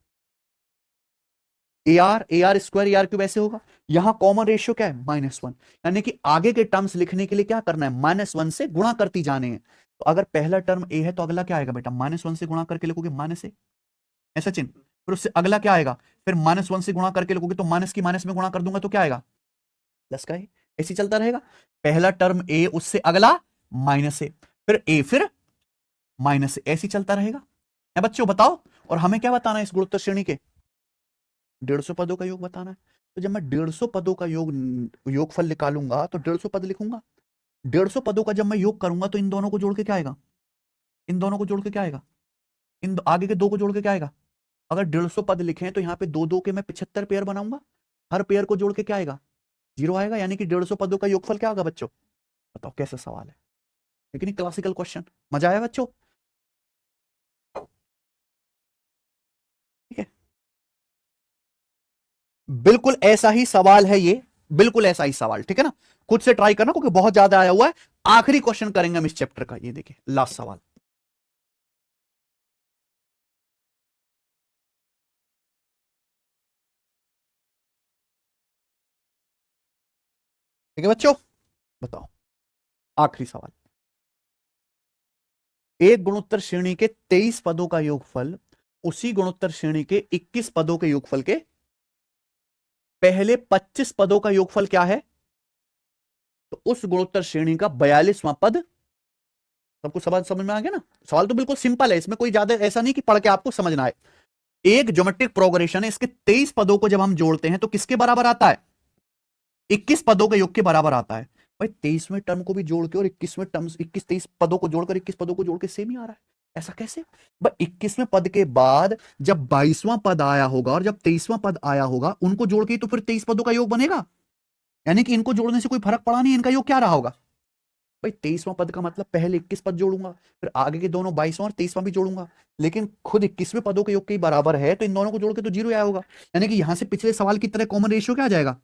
AR स्क्वायर AR क्यूब ऐसे होगा। यहां कॉमन रेशियो क्या है? -1। यानी कि आगे के टर्म्स लिखने के लिए क्या करना है? -1 से गुणा करती जाने हैं। तो अगर पहला टर्म ए है तो अगला क्या आएगा बेटा? -1 से गुणा करके लिखोगे -a। ऐसा चिन्ह, फिर उससे अगला क्या आएगा? फिर -1 से गुणा करके लिखोगे तो माइनस की माइनस में गुणा कर दूंगा तो क्या आएगा? प्लस का है। ऐसे चलता रहेगा, पहला टर्म ए उससे अगला -a, फिर ए, फिर -a, ऐसे चलता रहेगा। है बच्चों बताओ, और हमें क्या बताना है इस गुणोत्तर श्रेणी के? 150 पदों का योग बताना है। तो जब मैं 150 पदों का योगफल निकालूंगा तो 150 पद लिखूंगा। 150 पदों का जब मैं योग करूंगा तो इन दोनों को जोड़ के क्या आएगा? इन दोनों को जोड़ के क्या आएगा? आगे के दो को जोड़ के क्या आएगा? अगर 150 पद लिखे तो यहाँ पे दो दो के मैं 75 पेयर बनाऊंगा, हर पेयर को जोड़ के क्या आएगा? 0 आएगा, यानी कि 150 पदों का योगफल क्या होगा बच्चों? बताओ कैसा सवाल है, लेकिन क्लासिकल क्वेश्चन। मजा आया बच्चों? ठीक है, बिल्कुल ऐसा ही सवाल है ये, बिल्कुल ऐसा ही सवाल, ठीक है ना? खुद से ट्राई करना क्योंकि बहुत ज्यादा आया हुआ है। आखिरी क्वेश्चन करेंगे हम इस चैप्टर का, ये देखिए लास्ट सवाल। ठीक है बच्चों, बताओ आखिरी सवाल। एक गुणोत्तर श्रेणी के 23 पदों का योगफल उसी गुणोत्तर श्रेणी के 21 पदों के योगफल के पहले 25 पदों का योगफल क्या है? तो उस गुणोत्तर श्रेणी का 42वां पद। सबको समझ में आ गया ना? सवाल तो बिल्कुल सिंपल है, इसमें कोई ज्यादा ऐसा नहीं कि पढ़ के आपको समझना है। एक ज्योमेट्रिक प्रोग्रेशन है, इसके 23 पदों को जब हम जोड़ते हैं तो किसके बराबर आता है? 21 पदों के योग के बराबर आता है। भाई 23वें टर्म को भी जोड़ के और 21वें टर्म 23 पदों को जोड़कर 21 पदों को जोड़ के सेम ही आ रहा है, ऐसा कैसे? भाई 21वें पद के बाद जब 22वां पद आया होगा और जब 23वां पद आया होगा उनको जोड़ के तो फिर 23 पदों का योग बनेगा, यानी कि इनको जोड़ने से कोई फर्क पड़ा नहीं, इनका योग क्या रहा होगा? भाई 23वां पद का मतलब पहले 21 पद जोड़ूंगा, फिर आगे के दोनों 22वां और 23वां भी जोड़ूंगा, लेकिन खुद 21वें पदों के योग के बराबर है तो इन दोनों को जोड़ के तो 0 आया होगा, यानी कि यहां से पिछले सवाल की तरह कॉमन रेशियो क्या आ जाएगा?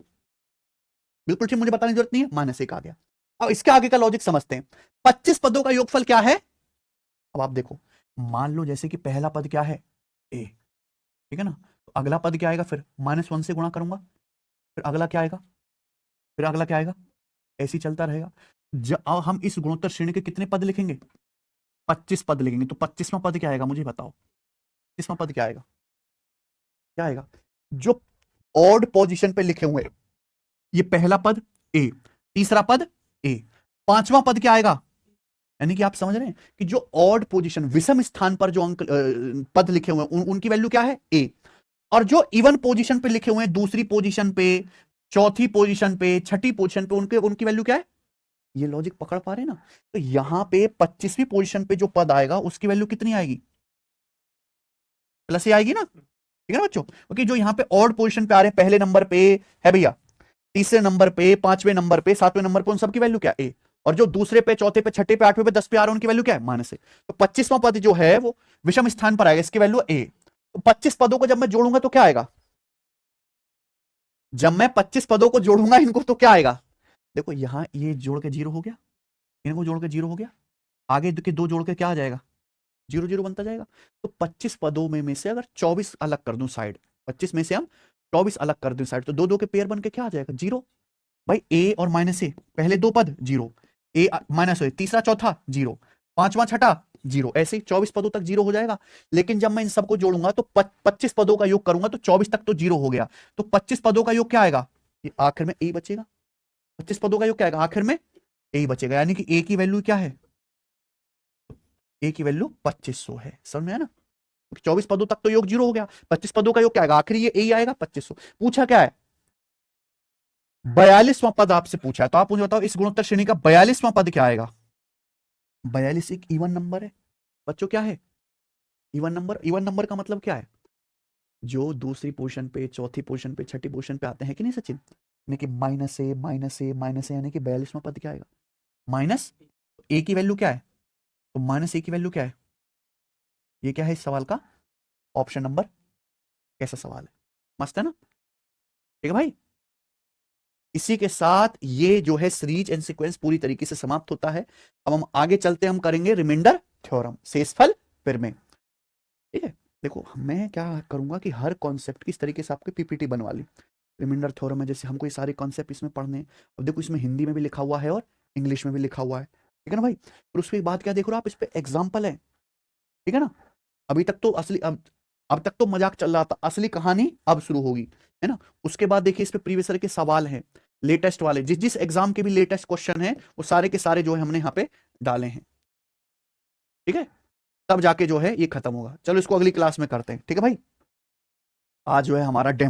बिल्कुल ठीक, मुझे बताने की जरूरत नहीं है, -1 आ गया। अब इसके आगे का लॉजिक समझते हैं। 25 पदों का योगफल क्या है? अब आप देखो, मान लो जैसे कि पहला पद क्या है? ए, ठीक है ना? तो अगला पद क्या आएगा, फिर -1 से गुणा करूंगा, फिर अगला क्या आएगा, फिर अगला क्या आएगा, ऐसे ही चलता रहेगा। अब हम इस गुणोत्तर श्रेणी के कितने पद लिखेंगे, 25 पद लिखेंगे। तो 25वां पद क्या आएगा, मुझे बताओ 25वां पद क्या आएगा, क्या आएगा, जो ऑड पोजीशन पे लिखे हुए, ये पहला पद ए, तीसरा पद ए, पांचवां पद क्या आएगा, यानी कि आप समझ रहे हैं कि जो ऑड पोजीशन, विषम स्थान पर जो अंक पद लिखे हुए हैं उनकी वैल्यू क्या है, ए, और जो इवन पोजीशन पे लिखे हुए हैं, दूसरी पोजीशन पे, चौथी पोजीशन पे, छठी पोजीशन पे, उनकी वैल्यू क्या है। ये लॉजिक पकड़ पा रहे हैं ना। तो यहां पे 25वीं पोजीशन पे जो पद आएगा उसकी वैल्यू कितनी आएगी, प्लस ही आएगी ना, ठीक है ना बच्चों। क्योंकि जो यहां पे ऑड पोजीशन पे आ रहे हैं, पहले नंबर पे है भैया, तीसरे नंबर पे, पांचवें नंबर पे, सातवें नंबर पे, उन सबकी वैल्यू क्या ए, और जो दूसरे पे, चौथे पे, छठे पे, आठवें पे, 10 पे आ रहे हैं उनकी वैल्यू क्या है, -है। तो 25वां पद जो है वो विषम स्थान पर आएगा, इसकी वैल्यू ए। तो 25 पदों को जब मैं जोड़ूंगा तो क्या आएगा, जब मैं 25 पदों को जोड़ूंगा इनको तो क्या आएगा, देखो यहां ये जोड़ के 0 हो गया, इनको जोड़ के 0 हो गया, आगे के दो जोड़ के क्या आ जाएगा, 0 0 बनता जाएगा। तो 25 पदों में से अगर 24 अलग कर दूं साइड, 25 में से हम 24 अलग कर दूं साइड, तो दो दो के पेयर बन के क्या आ जाएगा, 0। भाई ए और -ए, पहले दो पद 0, ए -ए, तीसरा चौथा 0, पांचवा छठा 0, ऐसे ही 24 पदों तक 0 हो जाएगा। लेकिन जब मैं इन सबको जोड़ूंगा तो 25 पदों का योग करूंगा तो 24 तक तो 0 हो गया, तो 25 पदों का योग क्या आएगा, ये आखिर में ए बचेगा। 25 पदों का योग क्या आएगा, आखिर में ए बचेगा, यानी कि ए की वैल्यू क्या है, ए की वैल्यू 2500 है। समझ में है ना, 24 पदों तक तो योग 0 हो गया, 25 पदों का योग क्या आएगा, आखिर ये ए आएगा 2500। पूछा क्या है, 42वां पद आपसे पूछा है, तो आप मुझे बताओ इस गुणोत्तर श्रेणी का 42वां पद क्या आएगा। 42 एक इवन नंबर है बच्चों, क्या है, इवन नंबर। इवन नंबर का मतलब क्या है, जो दूसरी पोजीशन पे, चौथी पोजीशन पे, छठी पोजीशन पे आते हैं कि नहीं सचिन, यानी कि -ए, यानी कि 42वां पद क्या आएगा, माइनस ए की वैल्यू क्या है, तो -ए की वैल्यू क्या है, ये क्या है इस सवाल का ऑप्शन नंबर, कैसा सवाल है, मस्त है ना, ठीक है भाई। इसी के साथ ये जो है सीरीज एंड सीक्वेंस पूरी तरीके से समाप्त होता है। अब हम आगे चलते हम करेंगे रिमाइंडर थ्योरम, शेषफल प्रमेय, ठीक है। देखो मैं क्या करूंगा कि हर कॉन्सेप्ट की इस तरीके से आपकी पीपीटी बनवा ली। रिमाइंडर थ्योरम है, जैसे हमको ये सारे कॉन्सेप्ट इसमें पढ़ने हैं। अब देखो इसमें हिंदी में भी लिखा हुआ है और इंग्लिश में भी लिखा हुआ है, ठीक है ना भाई। फिर उसके बाद क्या देख रहे हो आप, इस पे एग्जाम्पल है, ठीक है ना। अभी तक तो असली अब तक तो मजाक चल रहा था, असली कहानी अब शुरू होगी, है ना। उसके बाद देखिए इस पे प्रीवियस ईयर के सवाल हैं, लेटेस्ट वाले, जिस जिस एग्जाम के भी लेटेस्ट क्वेश्चन है वो सारे के सारे जो है हमने यहाँ पे डाले हैं, ठीक है। तब जाके जो है ये खत्म होगा। चलो इसको अगली क्लास में करते हैं, ठीक है भाई। आज जो है हमारा डेमो